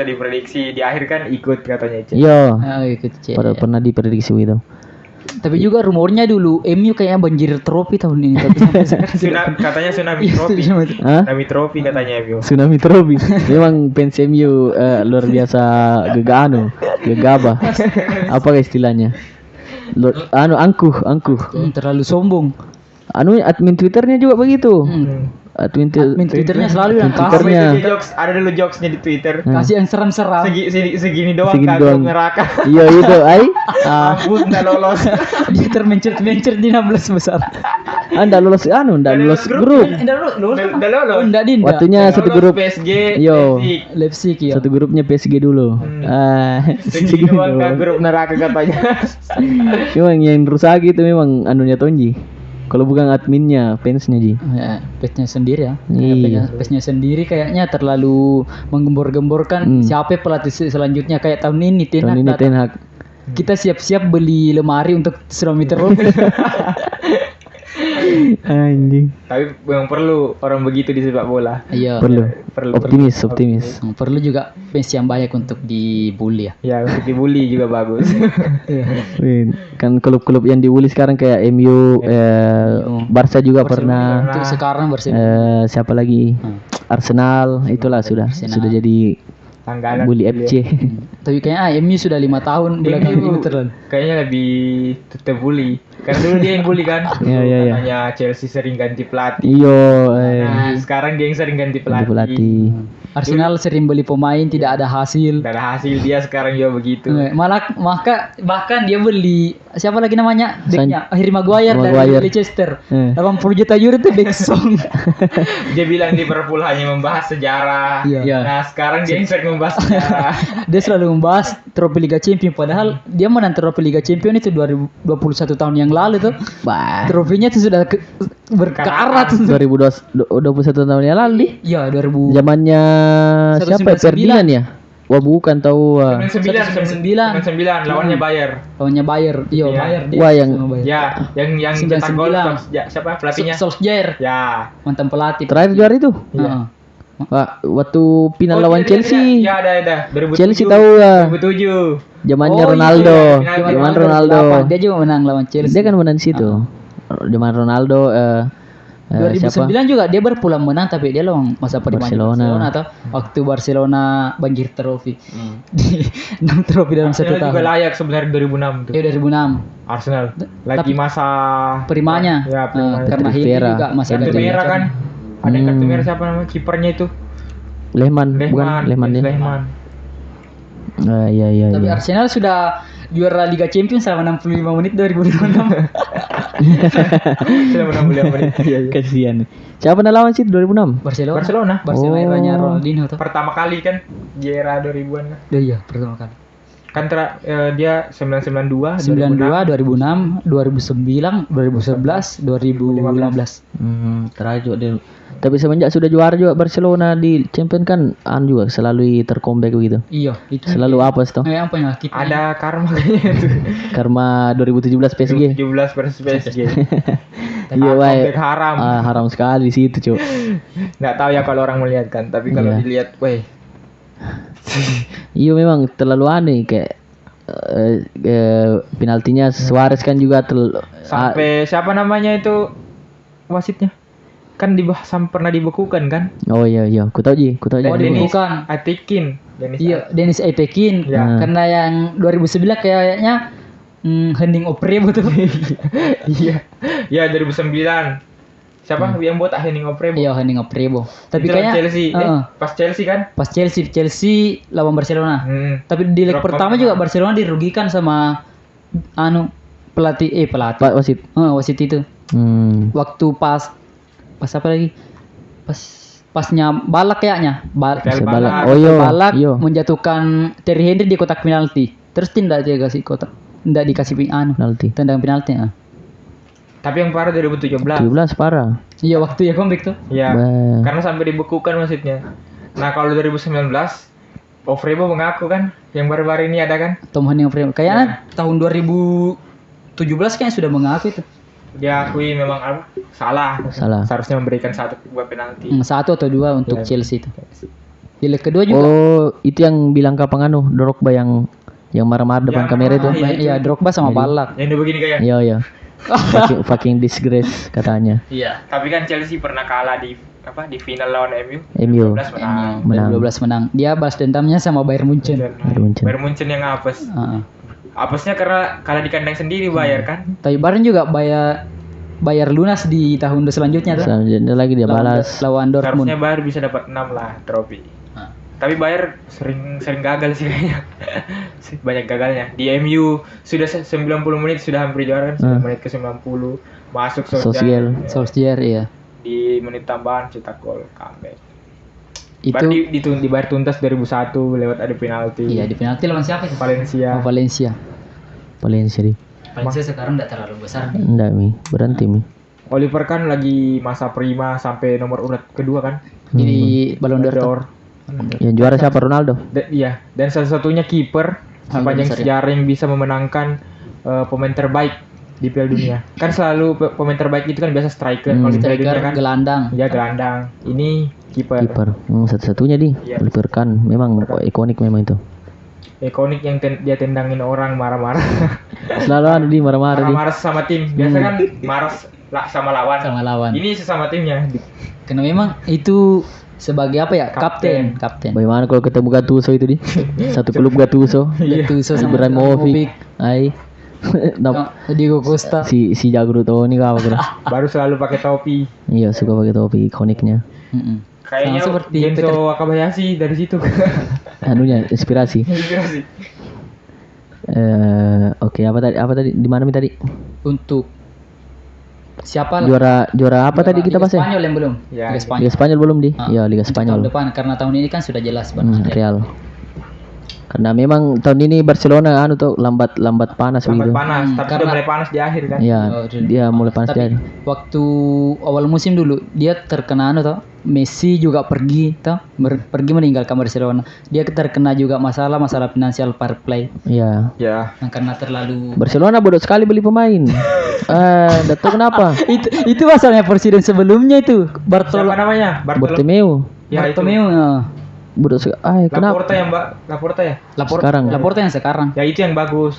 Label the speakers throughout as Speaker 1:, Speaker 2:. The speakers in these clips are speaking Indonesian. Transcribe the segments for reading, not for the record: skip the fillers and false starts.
Speaker 1: diprediksi di akhir kan ikut katanya itu.
Speaker 2: Iya.
Speaker 3: Ikut C.
Speaker 2: Pernah diprediksi gitu.
Speaker 3: Tapi juga rumornya dulu MU kayaknya banjir trofi tahun ini. Tapi sampai sekarang
Speaker 1: Katanya tsunami
Speaker 3: Iya,
Speaker 1: trofi.
Speaker 3: setuju.
Speaker 2: Hah?
Speaker 1: Tsunami trofi katanya MU.
Speaker 2: Tsunami Trofi. Memang fans MU luar biasa gegabah. Apa istilahnya? Angkuh.
Speaker 3: terlalu sombong.
Speaker 2: Admin Twitternya juga begitu.
Speaker 3: Admin Twitternya selalu yang
Speaker 2: Twitternya.
Speaker 1: Ada dulu jokesnya di Twitter.
Speaker 3: kasih yang seram-seram.
Speaker 1: Segini doang
Speaker 2: Segini
Speaker 1: kagak
Speaker 2: doang.
Speaker 1: neraka.
Speaker 2: Iya itu,
Speaker 1: Ampun enggak lolos.
Speaker 3: Dia termencet-mencet di 16 besar.
Speaker 2: Ndak lulus grup.
Speaker 1: Udah lolos.
Speaker 3: Oh, enggak Dinda.
Speaker 2: Waktunya satu grup.
Speaker 1: PSG,
Speaker 2: Yo.
Speaker 3: Leipzig ya.
Speaker 2: Satu grupnya PSG dulu.
Speaker 1: Segini doang kan grup neraka katanya.
Speaker 2: Memang yang rusak itu memang anunya Tonji. Kalau bukan adminnya, fansnya Ji.
Speaker 3: Ya, page-nya sendiri ya.
Speaker 2: Iya.
Speaker 3: Page-nya sendiri kayaknya terlalu menggembor-gemborkan siapa pelatih selanjutnya kayak tahun ini Ten
Speaker 2: Tahun
Speaker 3: Hag
Speaker 2: ini
Speaker 3: datang.
Speaker 2: Ten Hag.
Speaker 3: Kita siap-siap beli lemari untuk tsunami trofi.
Speaker 2: Anjing.
Speaker 1: Tapi memang perlu orang begitu di sepak bola.
Speaker 3: Iya.
Speaker 2: Perlu. Optimis.
Speaker 3: Perlu juga fans yang banyak untuk dibully ya.
Speaker 1: Ya, untuk dibully juga bagus.
Speaker 2: Win. Kan klub-klub yang dibully sekarang kayak MU, Barca juga pernah.
Speaker 3: Untuk sekarang Barcelona.
Speaker 2: Siapa lagi? Arsenal, itulah sudah jadi
Speaker 1: Langganan
Speaker 2: bully FC.
Speaker 3: Tapi kayaknya MU sudah 5 tahun belakangan ini terlalu.
Speaker 1: Kayaknya lebih tetap bully. Karena dulu dia yang bully kan.
Speaker 2: Iya.
Speaker 1: Katanya Chelsea sering ganti pelatih.
Speaker 2: Iyo,
Speaker 1: Nah, sekarang dia yang sering ganti pelatih.
Speaker 3: Arsenal sering beli pemain tidak ada hasil.
Speaker 1: Tidak ada hasil dia sekarang juga begitu.
Speaker 3: Bahkan dia beli siapa lagi namanya? Backnya Harry Maguire dari Leicester. 80 juta euro itu back song.
Speaker 1: Dia bilang Liverpool hanya membahas sejarah.
Speaker 3: Iya.
Speaker 1: Nah, sekarang dia yang sering membahas sejarah.
Speaker 3: Dia selalu membahas trofi Liga Champions padahal dia menang trofi Liga Champions itu 2021 tahun yang lalu tuh. Trofinya itu sudah berkarat.
Speaker 2: 2021 tahun yang lalu.
Speaker 3: Iya, 2000.
Speaker 2: Zamannya siapa?
Speaker 3: 1999.
Speaker 2: Ferdinand ya? Wah bukan tahu.
Speaker 1: 99 lawannya Bayern.
Speaker 3: Lawannya Bayer. Iya, Bayer dia.
Speaker 2: Wah, yang-
Speaker 3: sama Bayer.
Speaker 1: Ya, yang cetak gol
Speaker 3: 99.
Speaker 1: siapa pelatihnya?
Speaker 3: Solskjaer.
Speaker 1: Ya.
Speaker 3: Mantan pelatih.
Speaker 2: Terakhir juara itu.
Speaker 3: Heeh.
Speaker 2: Wah, waktu final lawan Chelsea.
Speaker 1: Ya, ada. 2007.
Speaker 2: Chelsea tahu ya.
Speaker 1: 2007.
Speaker 2: Zamannya
Speaker 3: Oh,
Speaker 2: Ronaldo.
Speaker 1: iya,
Speaker 2: Zaman Ronaldo.
Speaker 3: Dia juga menang lawan Chelsea.
Speaker 2: Dia kan menang di situ. Zaman Ronaldo
Speaker 3: 2009
Speaker 2: siapa?
Speaker 3: juga dia berpulang menang tapi dia lawan masa
Speaker 2: Barcelona.
Speaker 3: Barcelona atau waktu Barcelona banjir trofi. Di 6 trofi dalam satu
Speaker 1: Arsenal juga
Speaker 3: tahun.
Speaker 1: layak sebenarnya 2006 tuh.
Speaker 3: Iya 2006.
Speaker 1: Arsenal lagi
Speaker 3: Tapi-
Speaker 1: masa
Speaker 3: Primanya.
Speaker 1: Ya, primanya.
Speaker 3: Karena
Speaker 2: Kartu
Speaker 3: ini
Speaker 2: merah.
Speaker 3: juga masih
Speaker 1: kartu
Speaker 3: gajah-gajah.
Speaker 1: merah kan. Ada kartu merah siapa namanya kipernya itu?
Speaker 2: Lehman, bukan Lehman ya.
Speaker 1: Lehman.
Speaker 2: Iya.
Speaker 3: Tapi Arsenal sudah juara Liga Champions selama 65 menit 2006.
Speaker 1: Sudah menang beliau menit.
Speaker 2: Kasihan. Siapa yang lawan sih 2006?
Speaker 3: Barcelona
Speaker 2: Oh.
Speaker 3: eranya Ronaldinho tuh.
Speaker 1: Pertama kali kan di era 2000-an kan.
Speaker 3: Iya, pertama kali.
Speaker 1: Kan dia 992,
Speaker 3: 92, 2006, 2009, 2011, 2015.
Speaker 2: Terakhir juga dia. Tapi semenjak sudah juara juga Barcelona di Champions kan juga selalu tercomeback begitu.
Speaker 3: Iya, itu.
Speaker 2: Selalu apa sih toh?
Speaker 3: Yang penyakit.
Speaker 1: Ada karma kayaknya tuh.
Speaker 2: Karma 2017 PSG.
Speaker 1: 17 versus PSG.
Speaker 2: Iya,
Speaker 1: Comeback haram.
Speaker 2: haram sekali di situ, Cuk.
Speaker 1: Nggak tahu ya kalau orang melihat kan, tapi kalau
Speaker 2: Iya.
Speaker 1: dilihat, weh.
Speaker 2: Iya memang terlalu aneh kayak penaltinya Suarez kan juga
Speaker 1: Sampai siapa namanya itu wasitnya? Kan pernah dibekukan kan?
Speaker 2: Oh iya, ku tahu Ji.
Speaker 3: Oh, dibekukan.
Speaker 1: Atikin.
Speaker 3: Iya, Dennis Aitekin.
Speaker 1: Ya.
Speaker 3: Karena yang 2009 kayaknya Henning Oprebo tuh.
Speaker 1: Iya. Ya 2009. Siapa yang botak Henning Oprebo?
Speaker 3: Iya, Henning Oprebo. Tapi
Speaker 1: Itu
Speaker 3: kayaknya
Speaker 1: Chelsea. Pas Chelsea kan?
Speaker 3: pas Chelsea lawan Barcelona.
Speaker 1: Hmm.
Speaker 3: Tapi di leg
Speaker 1: Drop
Speaker 3: pertama
Speaker 1: back.
Speaker 3: juga Barcelona dirugikan sama pelatih.
Speaker 2: Wasit.
Speaker 3: Wasit itu. Waktu pas apa lagi? Pasnya Balak kayaknya.
Speaker 2: Balak. Oh,
Speaker 3: Balak
Speaker 2: iya.
Speaker 3: menjatuhkan Thierry Henry di kotak penalti. Terus tidak dia kasih kotak. Tidak dikasih
Speaker 2: Penalti.
Speaker 3: tendang penalti.
Speaker 1: Tapi yang parah 2017.
Speaker 2: 17 parah.
Speaker 3: Iya, waktu ya comeback tuh.
Speaker 1: Ya.
Speaker 2: Bah.
Speaker 1: Karena sampai dibekukan wasitnya. Nah, kalau 2019 Oprebo mengaku kan yang baru-baru ini ada kan?
Speaker 3: Tom Henning Oprebo. Kayaknya tahun 2017 kayaknya sudah mengaku itu.
Speaker 1: Dia akui memang salah.
Speaker 2: Salah.
Speaker 1: Seharusnya memberikan 1 buat penalti.
Speaker 3: 1 atau 2 untuk
Speaker 1: Ya.
Speaker 3: Chelsea itu. Di leg kedua juga.
Speaker 2: Oh, itu yang bilang kapan anu Drogba yang marah-marah depan
Speaker 1: Yang
Speaker 2: kamera itu.
Speaker 1: marah,
Speaker 3: Iya, Drogba sama Balak.
Speaker 1: Yang udah begini kayak.
Speaker 2: Iya, iya. fucking disgrace katanya.
Speaker 3: Iya.
Speaker 1: Tapi kan Chelsea pernah kalah di final lawan MU.
Speaker 2: MU
Speaker 1: 12 menang.
Speaker 2: Menang.
Speaker 3: 12 menang. Dia balas dendamnya sama Bayern Munchen.
Speaker 1: Bayern Munchen yang apes.
Speaker 3: Heeh.
Speaker 1: Apesnya karena kalah di kandang sendiri Bayar kan.
Speaker 3: Tapi Bayern juga bayar lunas di tahun selanjutnya tuh.
Speaker 2: Selanjutnya lagi dia balas.
Speaker 3: Lawan Dortmund.
Speaker 1: Seharusnya Bayar bisa dapat 6 lah trofi. Tapi Bayar sering gagal sih kayaknya. Banyak gagalnya. Di MU sudah 90 menit sudah hampir juara kan. 90 menit ke 90 masuk
Speaker 3: Solskjaer iya.
Speaker 1: Di menit tambahan cetak gol comeback.
Speaker 3: Itu
Speaker 1: dibayar tuntas 2001 lewat adu penalti.
Speaker 3: iya di penalti lawan siapa itu?
Speaker 1: Valencia.
Speaker 3: Oh, Valencia. Valencia sekarang enggak terlalu besar nih.
Speaker 2: Enggak, Mi. Berhenti, Mi.
Speaker 1: Oliver kan lagi masa prima sampai nomor urut kedua kan.
Speaker 3: Di Ballon d'Or. tuh.
Speaker 2: Yang juara siapa? Ronaldo.
Speaker 1: Iya, dan satu-satunya kiper sepanjang sejarah yang bisa memenangkan pemain terbaik di Piala Dunia. Kan selalu pemain terbaik itu kan biasa striker. Kalau di Piala Dunia
Speaker 3: Striker
Speaker 1: kan
Speaker 3: gelandang.
Speaker 1: ya gelandang. Ini kiper.
Speaker 2: Satu-satunya di
Speaker 1: Iya.
Speaker 2: Oliver Kahn. Memang ikonik memang itu.
Speaker 1: Ikonik yang dia tendangin orang marah-marah.
Speaker 2: Selalu ada di marah-marah di.
Speaker 1: Marah-marah sama tim. Biasa kan marah sama lawan.
Speaker 3: Sama lawan.
Speaker 1: Ini sesama timnya.
Speaker 3: Karena memang itu sebagai apa ya? Kapten.
Speaker 2: Bagaimana kalau ketemu Gattuso itu di? Satu klub Gattuso.
Speaker 3: Gattuso sama
Speaker 2: Ibrahimovic. Ai.
Speaker 3: Diego Costa.
Speaker 2: Si jago tuh nih apa kira?
Speaker 1: Baru selalu pakai topi.
Speaker 2: Iya, suka pakai topi ikoniknya.
Speaker 1: Kayaknya
Speaker 3: Sama seperti
Speaker 1: Genso Wakabayashi dari situ.
Speaker 2: Anunya inspirasi.
Speaker 1: Inspirasi.
Speaker 2: Oke, apa tadi? Di mana Mi tadi?
Speaker 3: Untuk siapa
Speaker 2: Juara apa tadi kita bahas ya?
Speaker 3: Spanyol yang belum.
Speaker 1: Ya,
Speaker 3: Liga Spanyol.
Speaker 2: Liga Spanyol belum di? Iya, Liga
Speaker 3: Untuk
Speaker 2: Spanyol.
Speaker 3: tahun depan karena tahun ini kan sudah jelas
Speaker 2: Real. Karena memang tahun ini Barcelona lambat panas
Speaker 1: Lambat
Speaker 2: begitu.
Speaker 1: panas, tapi sudah mulai panas di akhir kan.
Speaker 2: Iya,
Speaker 3: Oh,
Speaker 2: dia mulai panas
Speaker 3: Tapi
Speaker 2: jadi.
Speaker 3: waktu awal musim dulu dia terkena toh. Messi juga pergi toh, pergi meninggalkan Barcelona. Dia terkena juga masalah finansial fair play.
Speaker 2: Iya.
Speaker 1: Ya.
Speaker 3: Nah, karena terlalu
Speaker 2: Barcelona bodoh sekali beli pemain. Enggak tahu kenapa.
Speaker 3: itu masalahnya presiden sebelumnya itu
Speaker 1: Siapa namanya?
Speaker 2: Bartomeu.
Speaker 1: Ya, itu.
Speaker 3: Bartomeu.
Speaker 2: Bodoh sekali. Kenapa?
Speaker 1: Laporta ya, Mbak. Laporta ya?
Speaker 2: Sekarang.
Speaker 3: Laporta yang sekarang.
Speaker 1: Ya itu yang bagus.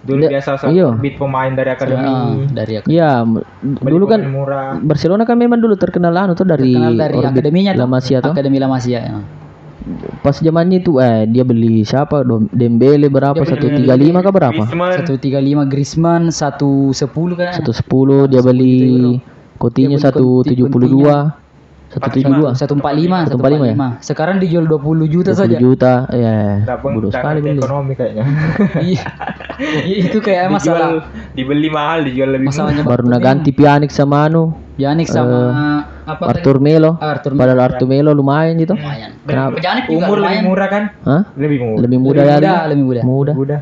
Speaker 1: Dulu biasa
Speaker 2: iya.
Speaker 1: bid pemain dari akademi.
Speaker 3: Dari
Speaker 2: Iya, dulu kan
Speaker 1: murah.
Speaker 2: Barcelona kan memang dulu terkenal dari Orbit
Speaker 3: akademinya tuh.
Speaker 2: La Masia tuh.
Speaker 3: Akademi La Masia. Ya.
Speaker 2: Pas zamannya itu dia beli siapa? Dembele berapa? 135 kah berapa?
Speaker 1: Griezmann.
Speaker 3: 135 Griezmann, 110 kan?
Speaker 2: 110 dia beli Coutinho
Speaker 3: Dia beli
Speaker 2: 172. 172.
Speaker 3: 145,
Speaker 2: 145 ya?
Speaker 3: Sekarang dijual 20 juta
Speaker 2: 20
Speaker 3: saja.
Speaker 2: juta. Ya.
Speaker 1: Nggak
Speaker 2: Bodoh sekali
Speaker 1: ngerti
Speaker 2: beli.
Speaker 1: ekonomi kayaknya.
Speaker 3: Iya. Itu kayak masalah
Speaker 1: Dibeli mahal, dijual lebih
Speaker 3: masalahnya
Speaker 2: Baru ganti Pjanic sama
Speaker 3: Pjanic sama apa
Speaker 2: Arthur Melo.
Speaker 3: Arthur
Speaker 2: Padahal Arthur Melo lumayan gitu.
Speaker 3: lumayan.
Speaker 2: Kenapa?
Speaker 3: Pjanic juga
Speaker 1: Umur lebih
Speaker 3: lumayan.
Speaker 1: murah kan?
Speaker 2: Hah?
Speaker 1: Lebih murah.
Speaker 2: Lebih muda ya?
Speaker 3: Lebih muda.
Speaker 2: Muda.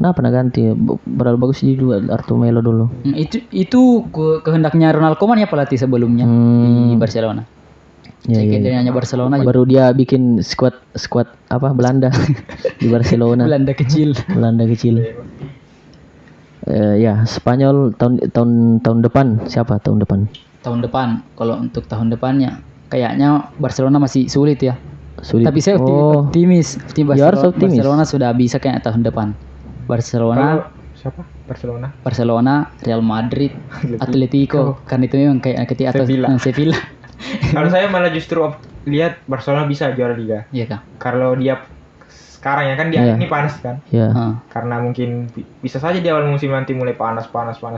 Speaker 2: Kenapa ganti? Padahal bagus juga Arthur Melo dulu.
Speaker 3: Itu kehendaknya Ronald Koeman ya pelatih sebelumnya di Barcelona.
Speaker 2: Ya,
Speaker 3: Hanya Barcelona
Speaker 2: Baru dia bikin squad apa Belanda di Barcelona.
Speaker 3: Belanda kecil.
Speaker 2: Ya Spanyol tahun depan siapa tahun depan?
Speaker 3: Tahun depan kalau untuk tahun depannya kayaknya Barcelona masih sulit ya.
Speaker 2: Sulit.
Speaker 3: Tapi saya optimis. Tim
Speaker 2: Ya, harus optimis.
Speaker 3: Barcelona sudah bisa kayak tahun depan. Barcelona,
Speaker 1: Siapa?
Speaker 3: Barcelona, Real Madrid, Atletico. Karena itu memang kayak ketika atas Sevilla.
Speaker 1: Kalau saya malah justru lihat Barcelona bisa juara Liga.
Speaker 3: Iya kak.
Speaker 1: Kalau dia sekarang ya kan dia
Speaker 2: Iya.
Speaker 1: ini panas kan.
Speaker 2: Ya.
Speaker 1: Karena mungkin bisa saja di awal musim nanti mulai panas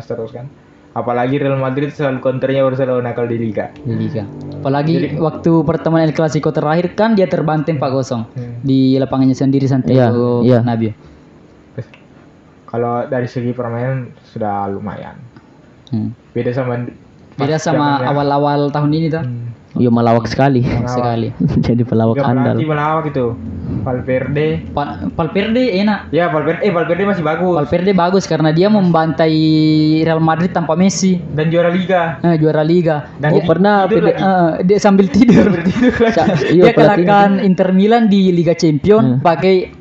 Speaker 1: terus kan. Apalagi Real Madrid selalu counternya Barcelona kalau di Liga.
Speaker 3: Apalagi waktu pertemuan El Clasico terakhir kan dia terbanting 4-0 di lapangannya sendiri Santiago
Speaker 2: Iya.
Speaker 3: Bernabeu.
Speaker 1: Kalau dari segi permainan sudah lumayan. Beda sama
Speaker 3: awal-awal tahun ini tuh.
Speaker 2: Iya melawak sekali.
Speaker 3: Sekali.
Speaker 2: Jadi pelawak andal.
Speaker 1: Melawak itu.
Speaker 3: Valverde enak.
Speaker 1: Ya Valverde masih bagus.
Speaker 3: Valverde bagus karena dia membantai Real Madrid tanpa Messi
Speaker 1: Dan juara Liga.
Speaker 3: juara Liga.
Speaker 1: Dan
Speaker 2: pernah
Speaker 3: Dia sambil tidur.
Speaker 2: Iya,
Speaker 3: Dia kalahkan Inter Milan di Liga Champions pakai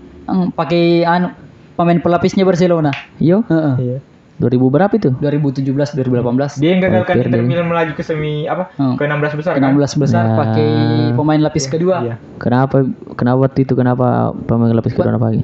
Speaker 3: pemain pelapisnya Barcelona.
Speaker 2: Iya.
Speaker 1: Iya.
Speaker 2: 2000 berapa itu?
Speaker 3: 2017 2018.
Speaker 1: Dia yang gagalkan
Speaker 2: Valverde.
Speaker 1: Inter Milan melaju ke semi ke 16 besar kan?
Speaker 3: 16 besar
Speaker 2: Ya.
Speaker 3: pakai pemain lapis kedua.
Speaker 1: Iya.
Speaker 2: Kenapa waktu itu kenapa pemain lapis kedua pagi?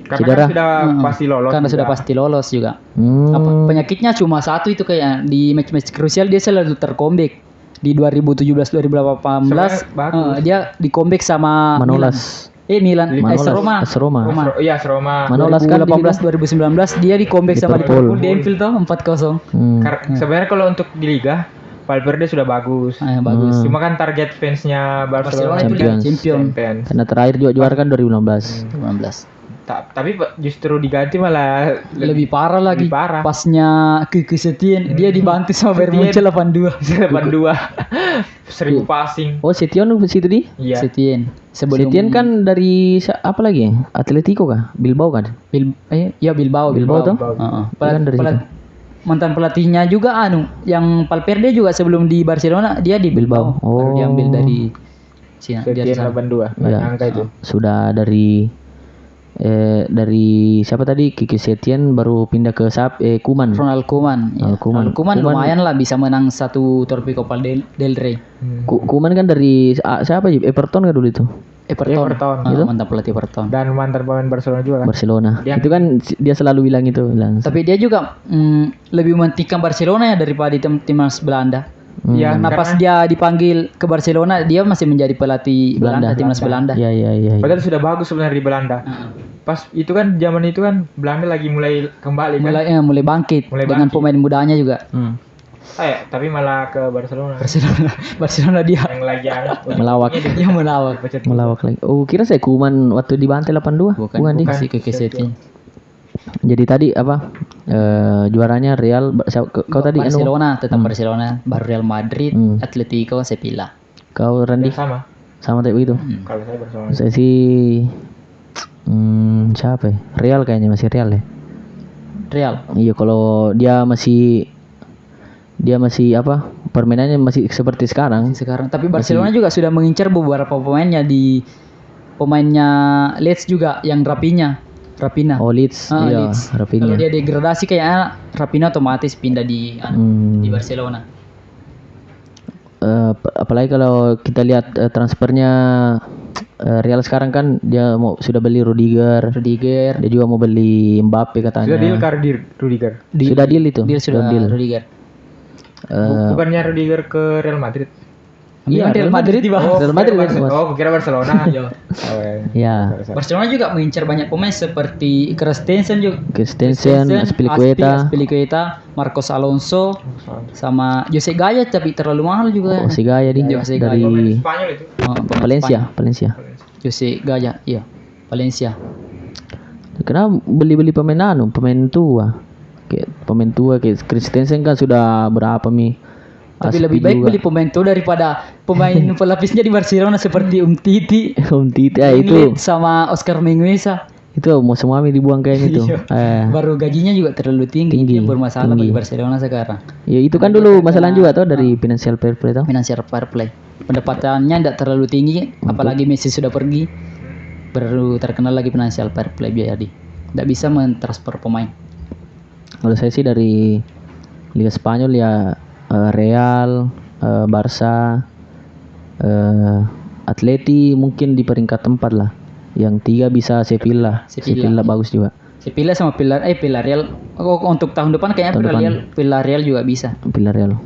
Speaker 1: Karena
Speaker 2: Cedera?
Speaker 1: kan sudah pasti lolos.
Speaker 3: Karena
Speaker 1: juga.
Speaker 3: sudah pasti lolos juga.
Speaker 2: Hmm.
Speaker 3: Apa penyakitnya cuma satu itu kayak di match-match krusial dia selalu tercomeback. Di 2017 2018
Speaker 1: Sebenarnya bagus.
Speaker 3: dia di comeback sama
Speaker 2: Manolas.
Speaker 3: Milan.
Speaker 2: Manolas.
Speaker 3: Roma.
Speaker 2: Roma.
Speaker 1: Iya, Roma.
Speaker 2: Manolas kan di
Speaker 3: 2018 2019 dia di comeback sama
Speaker 2: Liverpool.
Speaker 3: Liverpool di Anfield tuh 4-0.
Speaker 1: Sebenarnya kalau untuk di liga Valverde sudah bagus.
Speaker 3: Bagus.
Speaker 1: Cuma kan target fansnya Barcelona itu
Speaker 3: Barcelona
Speaker 2: Champions.
Speaker 3: champion.
Speaker 2: Karena terakhir juga juara kan 2016.
Speaker 3: 19.
Speaker 1: Tapi justru diganti malah
Speaker 3: Lebih parah lagi.
Speaker 1: lebih parah.
Speaker 3: Pasnya ke Setien dia dibantu sama Bayern Munchen 8-2.
Speaker 1: 82 1000 passing.
Speaker 2: Oh, Setien situ di?
Speaker 1: Iya.
Speaker 3: Setien. Sebelum
Speaker 2: Setien kan dari apa lagi? Atletico kah? Bilbao kan?
Speaker 3: Bilbao.
Speaker 2: Bilbao tuh?
Speaker 3: Heeh.
Speaker 2: Kan dari situ.
Speaker 3: Mantan pelatihnya juga yang Valverde juga sebelum di Barcelona dia di Bilbao.
Speaker 2: Oh.
Speaker 3: Baru diambil dari Cina.
Speaker 1: Setien 82.
Speaker 2: Ya,
Speaker 1: Angka itu.
Speaker 2: sudah dari siapa tadi? Kiki Setien baru pindah ke Koeman.
Speaker 3: Ronald Koeman. Ya.
Speaker 2: Koeman.
Speaker 3: Ronald Koeman lumayan lah bisa menang 1 trofi Copa del Rey.
Speaker 2: Koeman kan dari siapa? Everton kan dulu itu?
Speaker 1: Everton.
Speaker 3: Ah, mantan pelatih Everton.
Speaker 1: Dan mantan pemain Barcelona juga kan.
Speaker 2: Barcelona.
Speaker 1: Dia-
Speaker 2: Itu kan dia selalu bilang itu, bilang.
Speaker 3: Tapi dia juga lebih mementingkan Barcelona ya daripada timnas Belanda.
Speaker 1: Iya,
Speaker 3: Karena pas
Speaker 1: karena
Speaker 3: dia dipanggil ke Barcelona, dia masih menjadi pelatih Belanda, timnas Belanda.
Speaker 2: Iya.
Speaker 1: padahal sudah bagus sebenarnya di Belanda. Pas itu kan zaman itu kan Belanda lagi mulai kembali kan.
Speaker 3: Mulai bangkit
Speaker 1: Mulai
Speaker 3: dengan
Speaker 1: bangkit.
Speaker 3: pemain mudanya juga.
Speaker 1: Tapi malah ke Barcelona.
Speaker 3: Barcelona dia
Speaker 1: Yang lagi
Speaker 2: Melawak.
Speaker 3: yang melawak.
Speaker 2: Melawak lagi. Oh, kira saya Koeman waktu dibantai 82. Bukan di.
Speaker 3: Kasih ke Setien.
Speaker 2: Jadi tadi apa? Juaranya Real kau tadi anu,
Speaker 3: Barcelona tetap Barcelona, baru Real Madrid, Atletico, Sevilla.
Speaker 2: kau Randy
Speaker 1: sama.
Speaker 2: sama kayak begitu.
Speaker 1: Kalau saya Barcelona.
Speaker 2: Saya sih siapa ya? Real kayaknya masih Real ya.
Speaker 3: Real.
Speaker 2: Iya, kalau dia masih apa? Permainannya masih seperti sekarang.
Speaker 3: Sekarang tapi Barcelona juga sudah mengincar beberapa pemainnya Leeds juga yang Raphinha.
Speaker 2: Oh, Leeds. Iya,
Speaker 3: Leeds.
Speaker 2: Raphinha.
Speaker 3: Kalau dia degradasi kayaknya Raphinha otomatis pindah di Barcelona.
Speaker 2: Apalagi kalau kita lihat transfernya Real sekarang kan dia sudah beli Rudiger. Dia juga mau beli Mbappe katanya.
Speaker 1: Sudah deal Rudiger.
Speaker 2: Sudah deal itu.
Speaker 3: Dia sudah
Speaker 2: deal.
Speaker 3: Rudiger.
Speaker 1: Bukannya Rudiger ke Real Madrid?
Speaker 3: Iya, Real Madrid dibahas.
Speaker 2: Real Madrid.
Speaker 1: Oh, kira Barcelona.
Speaker 2: Ya.
Speaker 3: Barcelona juga mengincar banyak pemain seperti Christensen juga.
Speaker 2: Christensen,
Speaker 3: Azpilicueta, Marcos Alonso, sama Jose Gaya tapi terlalu mahal juga.
Speaker 2: Oh, si Gaya
Speaker 3: Jose
Speaker 2: dari
Speaker 3: Gaya.
Speaker 1: Spanyol itu.
Speaker 2: Valencia.
Speaker 3: Jose Gaya, iya. Valencia.
Speaker 2: Kenapa beli pemain pemain tua? Kayak Christensen kan sudah berapa
Speaker 3: Tapi lebih baik beli pemain tua daripada pemain pelapisnya di Barcelona seperti Umtiti,
Speaker 2: itu
Speaker 3: sama Oscar Mingueza.
Speaker 2: itu mau semua dibuang kayaknya itu.
Speaker 3: Baru gajinya juga terlalu tinggi. Itu bermasalah bagi Barcelona sekarang.
Speaker 2: Ya itu kan dulu masalah juga tuh dari financial fair play tuh.
Speaker 3: Financial fair play. Pendapatannya tidak terlalu tinggi, apalagi Messi sudah pergi. Baru terkenal lagi financial fair play jadi. Tidak bisa mentransfer pemain.
Speaker 2: Kalau saya sih dari Liga Spanyol ya Real, Barca, Atleti mungkin di peringkat 4 lah. Yang 3 bisa Sevilla bagus juga.
Speaker 3: Sevilla sama Villarreal. Untuk tahun depan kayaknya Villarreal juga bisa.
Speaker 2: Villarreal.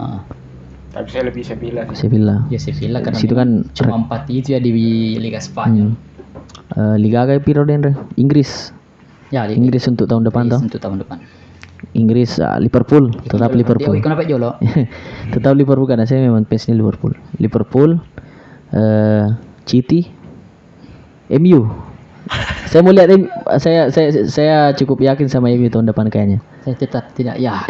Speaker 1: Tapi saya lebih Sevilla.
Speaker 3: Ya Sevilla karena
Speaker 2: situ kan
Speaker 3: cuma 4 itu ya di Liga Spanyol.
Speaker 2: Liga kayak piro den Inggris.
Speaker 3: Ya,
Speaker 2: Inggris untuk tahun depan toh.
Speaker 3: Untuk tahun depan.
Speaker 2: Inggris Liverpool, tetap Liverpool.
Speaker 3: Kenapa Jolo?
Speaker 2: Tetap Liverpool karena saya memang fansnya Liverpool. City, MU. Saya mau lihat saya cukup yakin sama MU tahun depan kayaknya.
Speaker 3: Saya tetap tidak ya.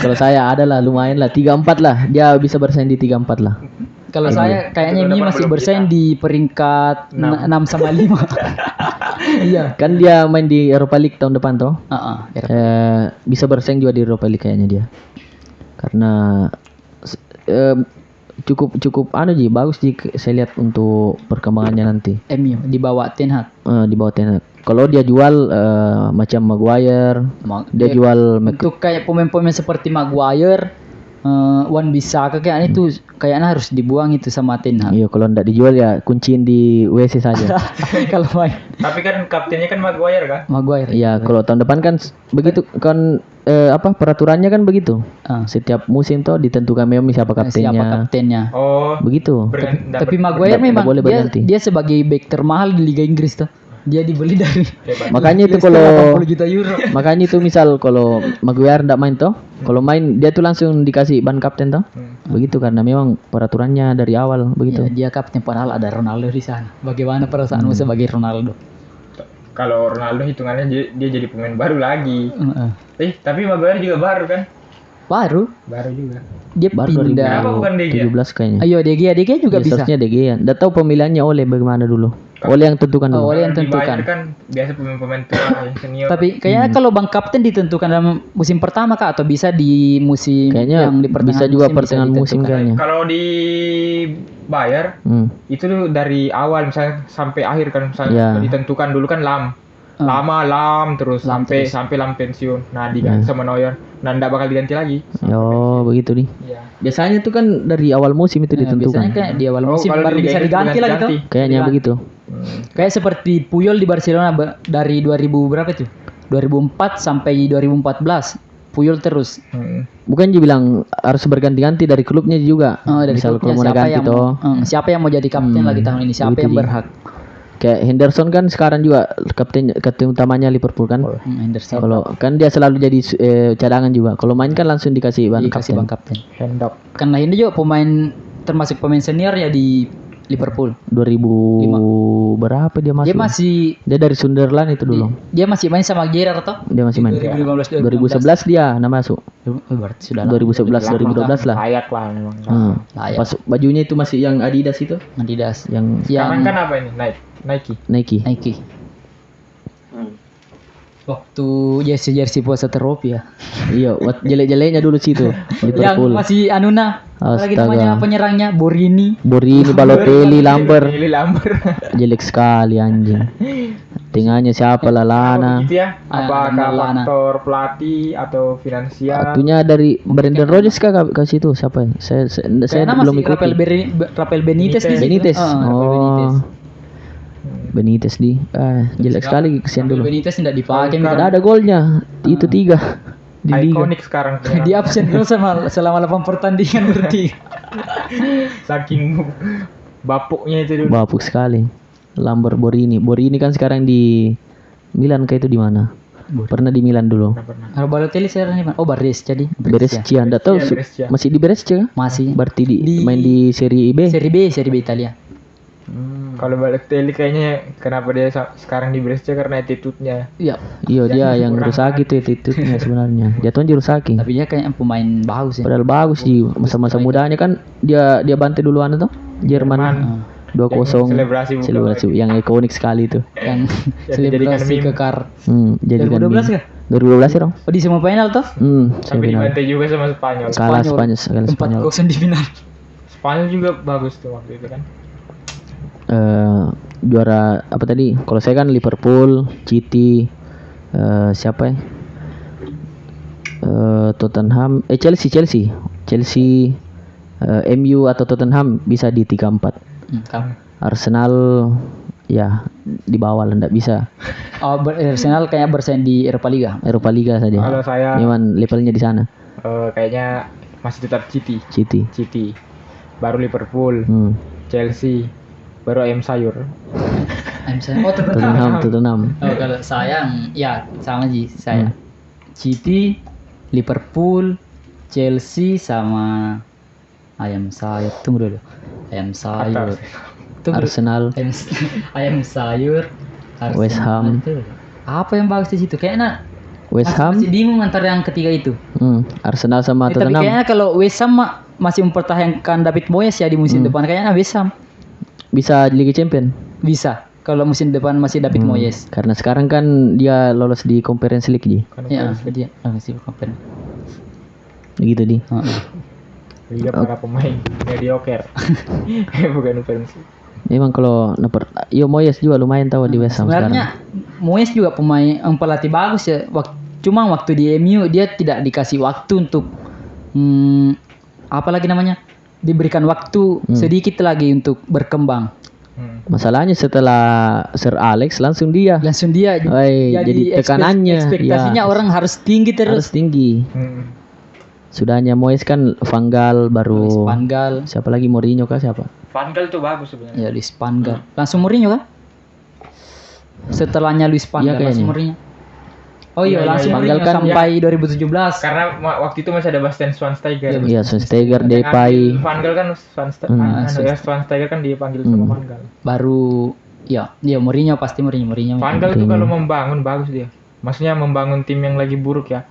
Speaker 2: Kalau saya adalah lumayan lah 3-4 lah. Dia bisa bersaing di 3-4 lah.
Speaker 3: Kalau saya kayaknya MU masih bersaing di peringkat 6 sama 5. Iya.
Speaker 2: Kan dia main di Europa League tahun depan toh. Bisa bersaing juga di Europa League kayaknya dia. Karena cukup Ji, bagus Ji saya lihat untuk perkembangannya nanti.
Speaker 3: MU dibawa Ten Hag.
Speaker 2: Di bawah Ten Hag. Kalau dia jual macam Maguire, dia jual
Speaker 3: untuk kayak pemain-pemain seperti Maguire, Wan Bissaka kayaknya itu kayaknya harus dibuang itu sama Ten Hag.
Speaker 2: Iya, kalau enggak dijual ya kunciin di WC saja.
Speaker 3: Kalau main
Speaker 1: Tapi kan kaptennya kan Maguire kan?
Speaker 3: Maguire.
Speaker 2: Iya, kalau tahun depan kan begitu kan peraturannya kan begitu. Setiap musim tuh ditentukan memang siapa kaptennya.
Speaker 3: Siapa kaptennya.
Speaker 1: Oh,
Speaker 2: Begitu.
Speaker 3: Tapi Maguire memang
Speaker 2: boleh berganti.
Speaker 3: dia sebagai back termahal di Liga Inggris tuh. Dia dibeli dari
Speaker 2: Makanya itu
Speaker 3: kalau 80 juta euro.
Speaker 2: makanya itu misal kalau Maguire enggak main toh, kalau main dia tuh langsung dikasih ban kapten toh. Begitu karena memang peraturannya dari awal begitu.
Speaker 3: Ya, dia kapten padahal ada Ronaldo di sana. Bagaimana perasaanmu sebagai Ronaldo?
Speaker 1: kalau Ronaldo hitungannya dia jadi pemain baru lagi. Tapi Maguire juga baru kan?
Speaker 3: Baru
Speaker 1: juga.
Speaker 3: dia
Speaker 2: Baru
Speaker 3: pindah.
Speaker 1: Kenapa bukan De Gea?
Speaker 2: 2017 kayaknya.
Speaker 3: Ayo De Gea juga bisa.
Speaker 2: Biasanya De Gea. Enggak tahu pemilihannya oleh bagaimana dulu. Oleh yang tentukan dulu.
Speaker 3: Oleh yang
Speaker 1: Kalau di
Speaker 3: tentukan.
Speaker 1: Bayern kan biasa pemain-pemain tua yang senior.
Speaker 3: Tapi kayaknya kalau bang kapten ditentukan dalam musim pertama kak atau bisa di musim
Speaker 2: Kayaknya
Speaker 3: yang di pertengahan
Speaker 2: bisa juga
Speaker 3: musim
Speaker 2: pertengahan musim
Speaker 3: ditentukan.
Speaker 2: kayaknya.
Speaker 1: Kalau di Bayern itu tuh dari awal misalnya sampai akhir kan misalnya ditentukan dulu kan lama terus sampai Lam pensiun. Nah diganti sama Neuer. Nah enggak bakal diganti lagi.
Speaker 2: Oh, begitu nih.
Speaker 1: Iya.
Speaker 2: Biasanya itu kan dari awal musim itu ditentukan.
Speaker 3: Biasanya kayak di awal musim
Speaker 1: kalau
Speaker 3: baru
Speaker 1: di
Speaker 3: bisa
Speaker 1: Liga
Speaker 3: diganti
Speaker 1: Inggris
Speaker 3: lagi tuh.
Speaker 2: Kayaknya begitu.
Speaker 3: Kayak seperti Puyol di Barcelona dari 2000 berapa itu? 2004 sampai 2014. Puyol terus.
Speaker 2: Bukan dia bilang harus berganti-ganti dari klubnya juga.
Speaker 3: Dari
Speaker 2: misal
Speaker 3: klubnya,
Speaker 2: kalau mau ganti toh.
Speaker 3: siapa yang mau jadi kapten lagi tahun ini? Siapa yang berhak?
Speaker 2: Kayak Henderson kan sekarang juga kapten utamanya Liverpool kan.
Speaker 3: Henderson.
Speaker 2: Kalau kan dia selalu jadi cadangan juga. Kalau main kan langsung dikasih ban kapten.
Speaker 1: Hendok.
Speaker 3: Karena ini juga termasuk pemain senior ya di Liverpool.
Speaker 2: 2000 berapa dia masuk? Dia dari Sunderland itu dulu.
Speaker 3: Dia masih main sama Gerrard toh?
Speaker 2: Dia masih main. 2011 dia masuk.
Speaker 3: Berarti sudah
Speaker 2: 2011 2012 lah.
Speaker 1: Layak lah memang.
Speaker 3: Layak.
Speaker 2: Pas bajunya itu masih yang Adidas itu.
Speaker 3: Adidas.
Speaker 2: Yang
Speaker 1: Sekarang kan apa ini?
Speaker 2: Nike.
Speaker 3: Waktu jersey puasa teropi ya.
Speaker 2: Iya, jelek-jeleknya dulu situ Liverpool.
Speaker 3: Yang masih Anuna. Lagi namanya penyerangnya Borini,
Speaker 2: Balotelli, Lambert. Jelek sekali anjing. Tengahnya siapa Lallana?
Speaker 1: Gitu ya? Apakah faktor pelatih atau finansial?
Speaker 2: Atunya dari Brendan Rodgers kah ke situ siapa ya? Saya belum ikuti.
Speaker 3: Rafael Benitez di situ.
Speaker 2: Benitez. Benitez di jelek sekali kesian dulu.
Speaker 3: Benitez tidak dipakai.
Speaker 2: Tidak ada golnya. Itu 3 di liga.
Speaker 1: Ikonik sekarang.
Speaker 3: Di absen dulu selama 8 pertandingan berarti.
Speaker 1: Saking bapuknya itu dulu.
Speaker 2: Bapuk sekali. Lambert Borini kan sekarang di Milan kayak itu di mana? Pernah di Milan dulu.
Speaker 3: Kalau Balotelli sekarang di mana? Oh, Brescia.
Speaker 2: Brescia. Enggak tahu masih di Brescia kah?
Speaker 3: Masih.
Speaker 2: Berarti main di Serie B.
Speaker 3: Serie B Italia.
Speaker 1: Kalau Balotelli kayaknya kenapa dia sekarang di Brescia karena attitude-nya.
Speaker 3: Iya.
Speaker 2: Iya dia yang rusak itu attitude-nya sebenarnya. Jatuhnya rusakin.
Speaker 3: Tapi dia kayaknya pemain bagus ya.
Speaker 2: Padahal bagus sih masa-masa mudanya kan dia bantai duluan tuh Jerman 2-0 selebrasi yang ikonik sekali itu.
Speaker 3: Yang selebrasi kekar.
Speaker 2: Jadikan
Speaker 3: 2012 kah?
Speaker 2: 2012 ya dong.
Speaker 3: Oh di semifinal tuh?
Speaker 1: Tapi dibantai juga sama Spanyol.
Speaker 2: Kalah Spanyol.
Speaker 3: 4-0 di final.
Speaker 1: Spanyol juga bagus tuh waktu itu kan.
Speaker 2: Juara apa tadi? Kalau saya kan Liverpool, City, siapa ya? Tottenham, Chelsea, MU atau Tottenham bisa di 3-4. Arsenal ya di bawah lah, enggak bisa.
Speaker 3: Oh, Arsenal kayak bersaing di Eropa Liga
Speaker 2: saja.
Speaker 1: Kalau saya
Speaker 2: memang levelnya di sana.
Speaker 1: Kayaknya masih tetap City. Baru Liverpool, Chelsea, baru ayam sayur.
Speaker 3: Oh,
Speaker 2: Tottenham.
Speaker 3: Oh, kalau saya ya sama sih saya. City, Liverpool, Chelsea sama ayam sayur. Tunggu dulu. Ayam sayur.
Speaker 2: Arsenal.
Speaker 3: Ayam sayur. Arsenal.
Speaker 2: West Ham.
Speaker 3: Apa yang bagus di situ? Kayaknya
Speaker 2: West Ham.
Speaker 3: Masih bingung antara yang ketiga itu.
Speaker 2: Arsenal sama Tottenham.
Speaker 3: Tapi kayaknya kalau West Ham masih mempertahankan David Moyes ya di musim depan. Kayaknya West Ham
Speaker 2: bisa Liga Champion.
Speaker 3: Bisa. Kalau musim depan masih David Moyes.
Speaker 2: Karena sekarang kan dia lolos di Conference League
Speaker 3: Ya, dia masih Conference.
Speaker 2: Begitu di.
Speaker 1: Liga para pemain mediocre. Bukan offensive.
Speaker 2: Memang kalau Moyes juga lumayan tahu di West Ham
Speaker 3: Sebenarnya
Speaker 2: sekarang.
Speaker 3: Moyes juga pemain pelatih bagus ya. Cuma waktu di MU dia tidak dikasih waktu untuk apa lagi namanya? Diberikan waktu sedikit lagi untuk berkembang.
Speaker 2: Masalahnya setelah Sir Alex langsung dia jadi tekanannya
Speaker 3: ekspektasinya
Speaker 2: ya,
Speaker 3: orang harus tinggi terus.
Speaker 2: harus tinggi. Sudahnya Moyes kan Van Gaal baru
Speaker 3: Van Gaal.
Speaker 2: siapa lagi, Mourinho kah siapa?
Speaker 1: Van Gaal tuh bagus sebenarnya.
Speaker 3: Ya Luis Van Gaal. Langsung Mourinho kan? Setelahnya Luis Van
Speaker 2: Iya,
Speaker 3: Gaal langsung
Speaker 2: kayaknya.
Speaker 3: Mourinho. Oh iya,
Speaker 1: Iya,
Speaker 3: langsung
Speaker 1: iya,
Speaker 3: Mourinho
Speaker 2: kan
Speaker 3: sampai 2017.
Speaker 1: Karena waktu itu masih ada Bastian Schweinsteiger.
Speaker 2: Iya, Schweinsteiger,
Speaker 1: Yang
Speaker 2: Depay.
Speaker 1: ambil Van Gaal kan Schweinsteiger kan dipanggil sama Van Gaal.
Speaker 3: Baru Mourinho pasti Mourinho.
Speaker 1: Van Gaal itu kalau membangun bagus dia. Maksudnya membangun tim yang lagi buruk ya.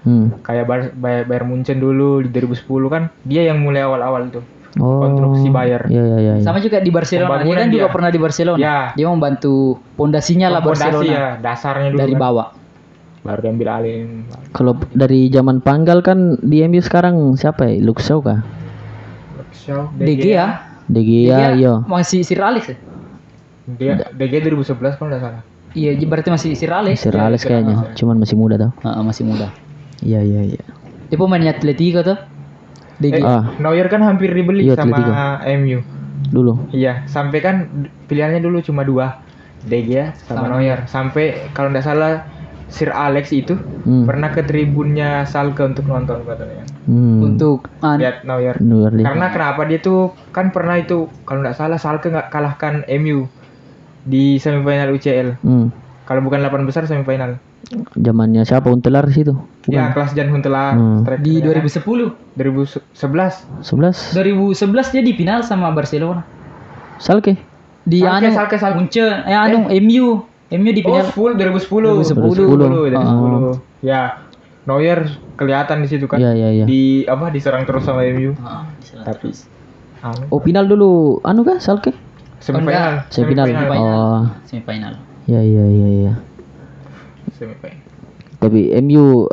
Speaker 1: Kayak Bayern Munchen dulu di 2010 kan dia yang mulai awal-awal tuh. Konstruksi Bayern.
Speaker 2: Iya.
Speaker 3: Sama juga di Barcelona. Dia kan juga pernah di Barcelona.
Speaker 1: Ya.
Speaker 3: Dia membantu pondasinya lah Barcelona.
Speaker 1: Ya, dasarnya dulu
Speaker 3: dari
Speaker 1: kan.
Speaker 3: bawah.
Speaker 1: Baru diambil alih.
Speaker 2: Kalau dari zaman Van Gaal kan di MU sekarang siapa ya? Luke Shaw kah?
Speaker 3: De Gea.
Speaker 2: De Gea, iya.
Speaker 3: Masih Sir Alex ya?
Speaker 1: Dia DG 2011 kalau nggak salah.
Speaker 3: Iya, berarti masih Sir Alex.
Speaker 2: Sir Alex kayaknya, cuman masih muda tau.
Speaker 3: Masih muda.
Speaker 2: Iya.
Speaker 3: Dia pemainnya Atletico tuh. De Gea.
Speaker 1: Neuer kan hampir dibeli
Speaker 2: Iya,
Speaker 1: sama
Speaker 2: Atletico.
Speaker 1: MU.
Speaker 2: Dulu.
Speaker 1: Iya, sampai kan pilihannya dulu cuma 2. De Gea sama Neuer. Sampai kalau nggak salah Sir Alex itu pernah ke tribunnya Schalke untuk nonton katanya.
Speaker 3: Untuk
Speaker 1: Lihat Neuer. Karena kenapa dia tuh kan pernah itu kalau nggak salah Schalke nggak kalahkan MU di semifinal UCL. Kalau bukan 8 besar semifinal.
Speaker 2: Zamannya siapa? Huntelaar situ?
Speaker 1: Ya, kelas Jan Huntelaar.
Speaker 3: di 2010.
Speaker 1: 2011.
Speaker 2: 11.
Speaker 3: Dia di final sama Barcelona.
Speaker 2: Schalke.
Speaker 3: Di
Speaker 1: Schalke.
Speaker 3: Munchen. MU di final.
Speaker 1: Full 2010. 2010. Ya, Neuer kelihatan di situ kan.
Speaker 2: Iya.
Speaker 1: Diserang terus sama MU. Tapi
Speaker 2: final dulu kah Schalke?
Speaker 1: Semifinal.
Speaker 3: Semifinal.
Speaker 2: Iya.
Speaker 1: Semifinal.
Speaker 2: Tapi MU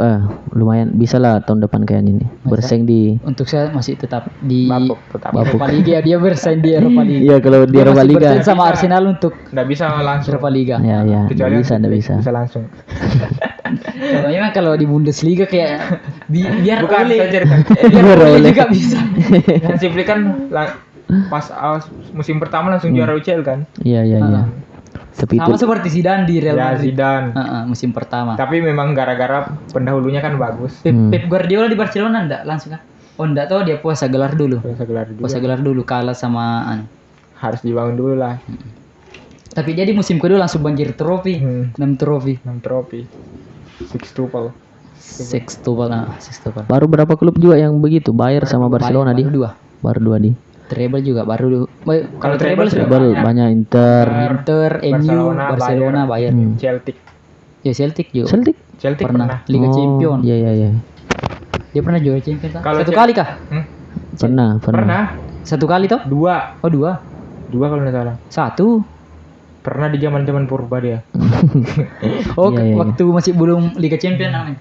Speaker 2: lumayan bisa lah tahun depan kayak ini. Bersaing di
Speaker 3: Untuk saya masih tetap di
Speaker 1: tetap.
Speaker 3: Eropa Liga. Dia bersaing di Eropa Liga.
Speaker 2: Iya, kalau di Eropa Liga
Speaker 3: bersaing sama Arsenal untuk
Speaker 1: Nggak bisa langsung.
Speaker 3: Eropa Liga.
Speaker 2: Ya,
Speaker 1: Kecuali
Speaker 2: nggak bisa.
Speaker 1: Bisa langsung.
Speaker 3: Kalau di Bundesliga kayak biar
Speaker 1: Bukan
Speaker 3: oleh
Speaker 1: saja.
Speaker 3: biar oleh juga bisa.
Speaker 1: Hansi Flick kan pas musim pertama langsung juara UCL kan.
Speaker 2: Iya. Tapi
Speaker 3: Sama
Speaker 2: itu
Speaker 3: seperti Zidane di Real
Speaker 1: Ya
Speaker 3: Madrid.
Speaker 1: Zidane.
Speaker 3: Musim pertama.
Speaker 1: Tapi memang gara-gara pendahulunya kan bagus.
Speaker 3: Pep Guardiola di Barcelona enggak langsung kan? Oh enggak tahu, dia puasa gelar dulu. Puasa gelar dulu kalah sama
Speaker 1: Harus dibangun dulu lah.
Speaker 3: Tapi jadi musim kedua langsung banjir trofi. 6 trofi.
Speaker 1: 6 trofi.
Speaker 3: Six tuple.
Speaker 2: baru berapa klub juga yang begitu? Bayern sama Barcelona di. Baru dua di.
Speaker 3: Treble juga baru.
Speaker 1: Kalau treble
Speaker 2: banyak Inter,
Speaker 3: MU, Barcelona, Bayern.
Speaker 1: Celtic.
Speaker 3: Ya Celtic juga.
Speaker 2: Celtic
Speaker 3: Pernah. Liga Champion.
Speaker 2: Iya.
Speaker 3: Dia pernah juara Champion kah?
Speaker 1: Kalau
Speaker 3: Satu kali kah?
Speaker 2: Pernah.
Speaker 3: Satu kali toh?
Speaker 1: 2.
Speaker 3: Oh 2.
Speaker 1: 2 kalau nggak salah.
Speaker 3: 1.
Speaker 1: Pernah di zaman purba dia.
Speaker 2: Iya.
Speaker 3: Waktu masih belum Liga Champion namanya.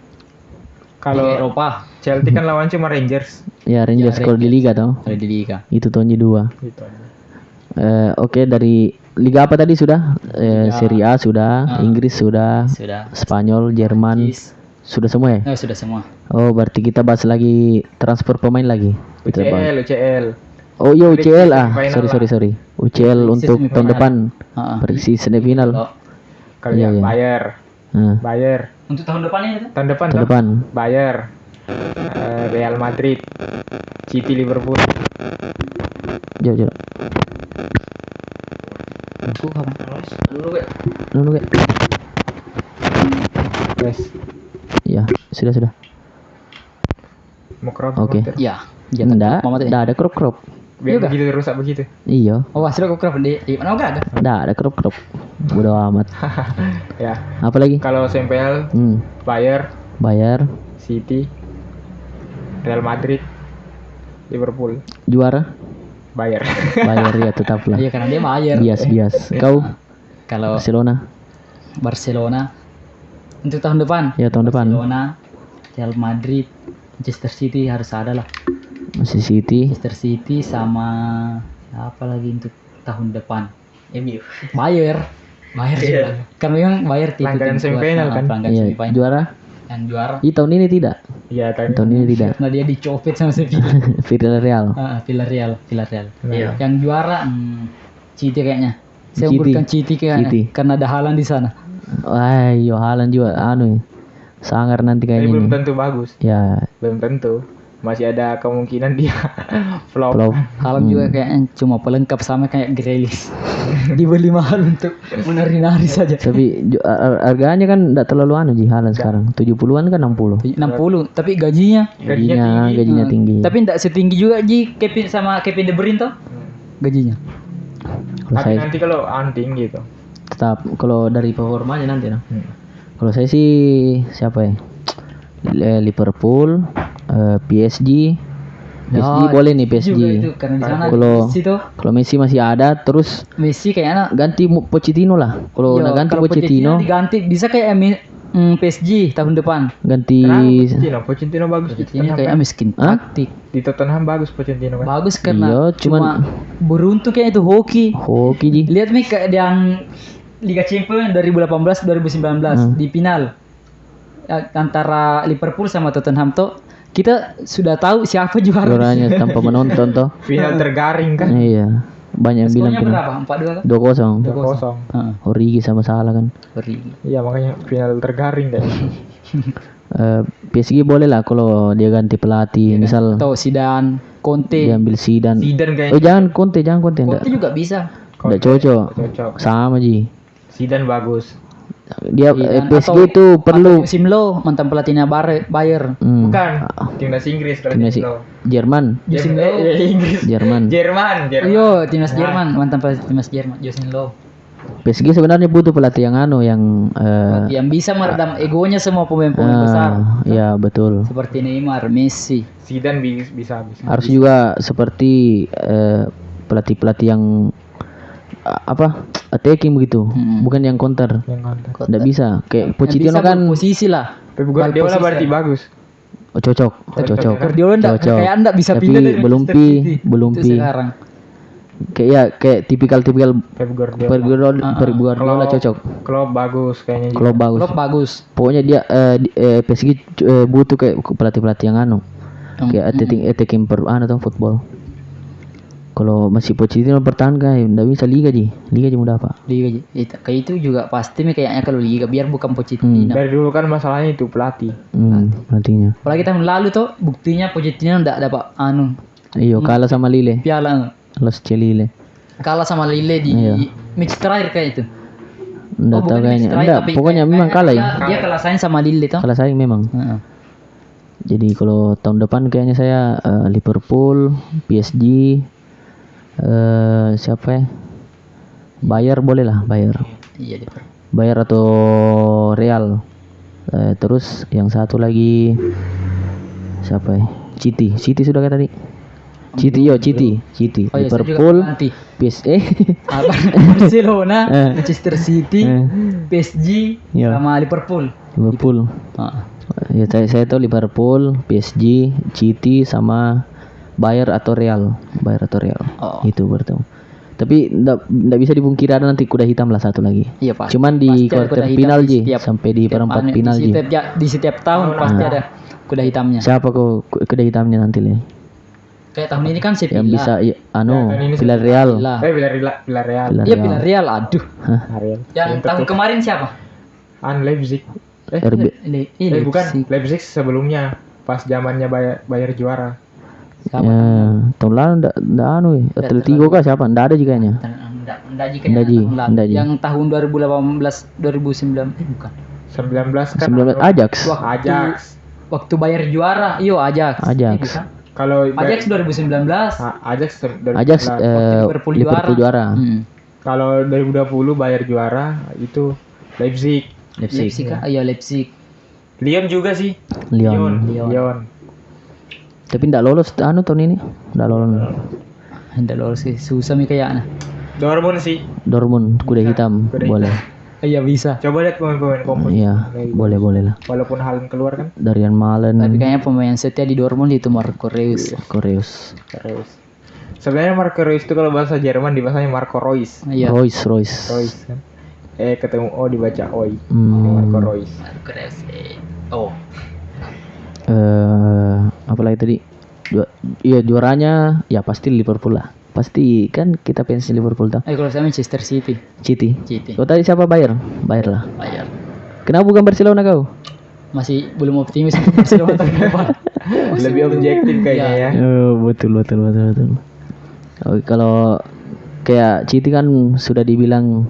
Speaker 1: Kalau
Speaker 3: Liga Eropa.
Speaker 1: Celtic kan lawan cuma Rangers.
Speaker 2: Ya, Rangers kalau di Liga tau.
Speaker 3: Kalau di Liga.
Speaker 2: Itu tahunnya 2.
Speaker 1: Gitu aja.
Speaker 2: Oke, dari Liga apa tadi sudah? Serie A sudah, Inggris sudah, Spanyol, Jerman, sudah semua ya?
Speaker 3: Sudah semua.
Speaker 2: Oh, berarti kita bahas lagi transfer pemain lagi.
Speaker 1: UCL.
Speaker 2: Oh iya, UCL
Speaker 1: Semifinal
Speaker 2: sorry. UCL untuk tahun depan. Prediksi semifinal.
Speaker 1: Kalau
Speaker 2: Iya.
Speaker 1: Bayern.
Speaker 3: Untuk tahun depan ini
Speaker 1: Tahun depan. Bayern. Real Madrid. City, Liverpool.
Speaker 2: Jauh.
Speaker 3: Aku kapan?
Speaker 2: Nunggu.
Speaker 1: Yes.
Speaker 2: Ya, sudah.
Speaker 1: Mau crop.
Speaker 2: Oke.
Speaker 3: Ya.
Speaker 2: Enggak ada crop.
Speaker 1: Biar begitu rusak begitu.
Speaker 2: Iya.
Speaker 3: Oh, hasil aku crop di mana enggak ada?
Speaker 2: Enggak ada crop. Bodo amat.
Speaker 1: Ya.
Speaker 2: Apa lagi?
Speaker 1: Kalau sempel
Speaker 2: Bayar.
Speaker 1: City, Real Madrid, Liverpool.
Speaker 2: Juara?
Speaker 1: Bayar
Speaker 2: ya tetaplah.
Speaker 3: Iya, karena dia Bayern.
Speaker 2: Bias. Kau?
Speaker 3: Kalau Barcelona untuk tahun depan.
Speaker 2: Ya, tahun depan.
Speaker 3: Barcelona, Real Madrid, Manchester City harus ada lah. Manchester City sama apa lagi untuk tahun depan?
Speaker 1: MU.
Speaker 3: Bayern juga. Karena memang Bayern itu
Speaker 1: Langganan
Speaker 3: tim kuat.
Speaker 1: semifinal kan?
Speaker 3: Pelanggan
Speaker 2: Iya,
Speaker 3: semifinal.
Speaker 2: juara.
Speaker 3: Yang juara.
Speaker 2: Tahun ini tidak.
Speaker 1: Iya,
Speaker 2: Tahun ini tidak.
Speaker 3: Karena dia dicopet sama Sevilla.
Speaker 2: Villarreal.
Speaker 3: Villarreal.
Speaker 1: Iya.
Speaker 3: Yang juara City kayaknya. Saya
Speaker 2: City.
Speaker 3: bukan City kayaknya.
Speaker 2: City.
Speaker 3: Karena ada Haaland di sana.
Speaker 2: Wah, yo Haaland juga sangar nanti
Speaker 1: Tapi
Speaker 2: kayaknya
Speaker 1: belum
Speaker 2: ini.
Speaker 1: tentu bagus.
Speaker 2: Ya,
Speaker 1: Belum tentu. Masih ada kemungkinan dia flop.
Speaker 2: flop.
Speaker 3: Haaland juga kayaknya cuma pelengkap sama kayak Grealish. Dibeli mahal untuk menari-nari saja.
Speaker 2: Tapi harganya kan enggak terlalu Haaland sekarang. 70-an kan 60.
Speaker 3: 60, tapi gajinya
Speaker 2: Gajinya tinggi.
Speaker 3: tapi tidak setinggi juga Kevin sama Kevin De Bruyne toh gajinya.
Speaker 2: Kalau
Speaker 1: Tapi
Speaker 2: saya
Speaker 1: nanti kalau tinggi gitu.
Speaker 2: tetap kalau dari performanya nanti nah.
Speaker 1: Hmm.
Speaker 2: Kalau saya sih siapa ya? Liverpool, PSG. PSG boleh nih PSG.
Speaker 3: Juga itu, karena di sana
Speaker 2: Kalau-
Speaker 3: Messi tuh.
Speaker 2: Kalau Messi masih ada, terus
Speaker 3: Messi kayaknya
Speaker 2: ganti Pochettino lah. Kalau udah ganti
Speaker 3: kalau
Speaker 2: Pochettino,
Speaker 3: diganti bisa kayak PSG tahun depan.
Speaker 2: ganti
Speaker 1: Pochettino bagus di
Speaker 3: Pochettino
Speaker 1: Tottenham.
Speaker 3: kayak miskin
Speaker 2: Hah?
Speaker 3: taktik.
Speaker 1: Di Tottenham bagus Pochettino kan.
Speaker 3: Bagus karena
Speaker 2: Iya,
Speaker 3: cuma beruntung kayak itu hoki.
Speaker 2: hoki ji.
Speaker 3: Lihat nih kayak yang Liga Champions 2018-2019 di final antara Liverpool sama Tottenham tuh kita sudah tah siapa juara.
Speaker 2: Juaranya tanpa menonton toh.
Speaker 1: Final tergaring kan.
Speaker 2: Iya. Banyak yang bilang
Speaker 3: Skornya berapa? 4-2 kan?
Speaker 2: 2-0.
Speaker 1: 2-0.
Speaker 3: Heeh.
Speaker 2: Origi sama Salah kan.
Speaker 3: Origi.
Speaker 1: Iya makanya final tergaring deh.
Speaker 2: PSG boleh lah kalau dia ganti pelatih, misal
Speaker 3: Atau Zidane, Conte.
Speaker 2: dia ambil Zidane.
Speaker 1: Zidane kayaknya.
Speaker 2: Oh jangan Conte
Speaker 3: Conte
Speaker 2: enggak.
Speaker 3: juga bisa.
Speaker 2: Enggak cocok.
Speaker 1: Cocok.
Speaker 2: Sama ji.
Speaker 1: Zidane bagus.
Speaker 2: Dia
Speaker 3: Zidane
Speaker 2: PSG
Speaker 3: atau-
Speaker 2: itu perlu
Speaker 3: atau musim lo mantan pelatihnya Bayern.
Speaker 1: Bukan. Timnas Inggris kalau
Speaker 2: Timnas
Speaker 1: Timnas
Speaker 2: Jerman.
Speaker 3: Musim lo.
Speaker 1: Inggris.
Speaker 2: Jerman.
Speaker 1: Jerman.
Speaker 3: Yo, timnas Jerman, mantan pelatih timnas Jerman, Josin Low.
Speaker 2: PSG sebenarnya butuh pelatih yang
Speaker 3: Yang bisa meredam egonya semua pemain-pemain besar.
Speaker 2: ya betul.
Speaker 3: Seperti Neymar, Messi.
Speaker 1: Zidane bisa.
Speaker 2: Harus juga seperti pelatih-pelatih yang attacking begitu, bukan yang counter.
Speaker 1: Yang ngantar.
Speaker 2: Nggak bisa. Kayak
Speaker 3: Yang
Speaker 2: Pochettino
Speaker 3: bisa
Speaker 2: kan
Speaker 3: posisi lah.
Speaker 1: Pep Guardiola
Speaker 3: Posisi.
Speaker 1: berarti bagus.
Speaker 2: cocok.
Speaker 3: Guardiola
Speaker 2: Cocok.
Speaker 3: kayak enggak bisa
Speaker 2: Tapi
Speaker 3: pindah dari
Speaker 2: belum
Speaker 3: Manchester City.
Speaker 2: belum
Speaker 3: Itu sekarang.
Speaker 2: Kayak tipikal
Speaker 1: Pep Guardiola.
Speaker 2: Guardiola cocok.
Speaker 1: Klopp bagus kayaknya.
Speaker 2: Kalau bagus.
Speaker 3: Klopp bagus.
Speaker 2: Pokoknya dia PSG butuh kayak pelatih-pelatih yang kayak attacking football. Kalau masih Pochettino bertahan enggak bisa liga mau dapat.
Speaker 3: Liga kayak itu juga pasti nih kayaknya kalau liga biar bukan Pochettino.
Speaker 1: Dari dulu kan masalahnya itu pelatih.
Speaker 2: Pelatihnya.
Speaker 3: Apalagi tahun lalu tuh buktinya Pochettino enggak dapat
Speaker 2: Iya, kalah sama Lille.
Speaker 3: piala.
Speaker 2: Los Lille.
Speaker 3: Kalah sama Lille di match terakhir kayak itu.
Speaker 2: Enggak tahu
Speaker 3: bukan
Speaker 2: kayaknya.
Speaker 3: match terakhir,
Speaker 2: Enggak,
Speaker 3: tapi
Speaker 2: pokoknya memang kalah ya.
Speaker 3: Dia kalah saing sama Lille tuh.
Speaker 2: Kalah saing memang.
Speaker 3: Heeh.
Speaker 2: Jadi kalau tahun depan kayaknya saya Liverpool, PSG, siapa ya? Bayar boleh lah, Bayar.
Speaker 3: Iya deh.
Speaker 2: Bayar atau Real. Terus yang satu lagi siapa ya? City sudah kayak tadi. City.
Speaker 3: Oh, iya,
Speaker 2: Liverpool,
Speaker 3: saya juga nanti. Apa? Barcelona, Manchester City, PSG,
Speaker 2: Iya.
Speaker 3: sama Liverpool. Heeh.
Speaker 2: Ya saya tahu Liverpool, PSG, City sama Bayar atau Real.
Speaker 3: Oh.
Speaker 2: Itu bertemu. Tapi enggak bisa dipungkiri ada nanti kuda hitam lah satu lagi.
Speaker 3: Iya Pak.
Speaker 2: Cuman di
Speaker 3: Pasti ada
Speaker 2: quarter
Speaker 3: kuda hitam
Speaker 2: final
Speaker 3: di
Speaker 2: ji
Speaker 3: setiap-
Speaker 2: sampai di perempat
Speaker 3: anu,
Speaker 2: final ji.
Speaker 3: Di setiap tahun pasti ada kuda hitamnya.
Speaker 2: Siapa kok kuda hitamnya nanti Le?
Speaker 3: Kayak tahun ini kan Sevilla.
Speaker 2: Yang bisa
Speaker 1: tahun ini
Speaker 2: Villarreal.
Speaker 1: Villarreal.
Speaker 3: Iya Villarreal, aduh.
Speaker 1: Villarreal.
Speaker 3: Yang tahun kemarin siapa?
Speaker 1: Leipzig.
Speaker 2: RB.
Speaker 1: Bukan. Leipzig sebelumnya pas zamannya Bayar juara.
Speaker 3: Siapa?
Speaker 2: Ya, tahun lalu enggak Atletico kah siapa? Enggak ada juga kayaknya.
Speaker 3: Enggak jika
Speaker 2: Enggak, Ji.
Speaker 3: tahun lalu.
Speaker 2: Enggak, Ji.
Speaker 3: Yang tahun 2018 2019 bukan.
Speaker 1: 19 kan.
Speaker 2: 19 Ajax.
Speaker 1: Ajax.
Speaker 3: Waktu Bayar juara, iyo Ajax.
Speaker 2: Ajax.
Speaker 1: Kalau
Speaker 3: Ajax 2019.
Speaker 1: Ajax
Speaker 2: Ajax
Speaker 3: Liverpool
Speaker 2: Liverpool juara.
Speaker 1: Kalau 2020 Bayar juara itu Leipzig.
Speaker 3: Leipzig kan? Iya Leipzig.
Speaker 1: Lyon juga sih.
Speaker 2: Lyon.
Speaker 1: Lyon.
Speaker 2: Tapi enggak lolos tahun ini. Enggak lolos.
Speaker 3: Hendak lolos sih, susah nih kayaknya.
Speaker 1: Dortmund sih.
Speaker 2: Dortmund kuda hitam
Speaker 1: Kuda
Speaker 2: boleh.
Speaker 3: Iya bisa.
Speaker 1: Coba lihat pemain-pemain kompos.
Speaker 2: Iya, boleh lah.
Speaker 1: Walaupun Haaland keluar kan.
Speaker 2: Darian Malen,
Speaker 3: Tapi kayaknya pemain setia di Dortmund itu Marco Reus.
Speaker 2: Koreus,
Speaker 1: Terus. Sebenarnya Marco Reus itu kalau bahasa Jerman dibahasanya Marco Reus.
Speaker 3: Iya.
Speaker 2: Royce.
Speaker 1: Reus kan. Ketemu O dibaca Oi.
Speaker 2: Hmm.
Speaker 1: Marco Reus.
Speaker 3: Marco Reus. Oh.
Speaker 2: Apalagi tadi? Iya juaranya ya pasti Liverpool lah. Pasti kan kita fans Liverpool tau.
Speaker 3: Kalau saya Manchester City.
Speaker 2: City.
Speaker 3: City.
Speaker 2: Oh tadi siapa Bayern? Bayern lah.
Speaker 3: Bayar.
Speaker 2: Kenapa bukan Barcelona kau?
Speaker 3: Masih belum optimis untuk Barcelona tahun depan.
Speaker 1: Lebih objektif kayaknya ya.
Speaker 2: Betul. Oh, kalau kayak City kan sudah dibilang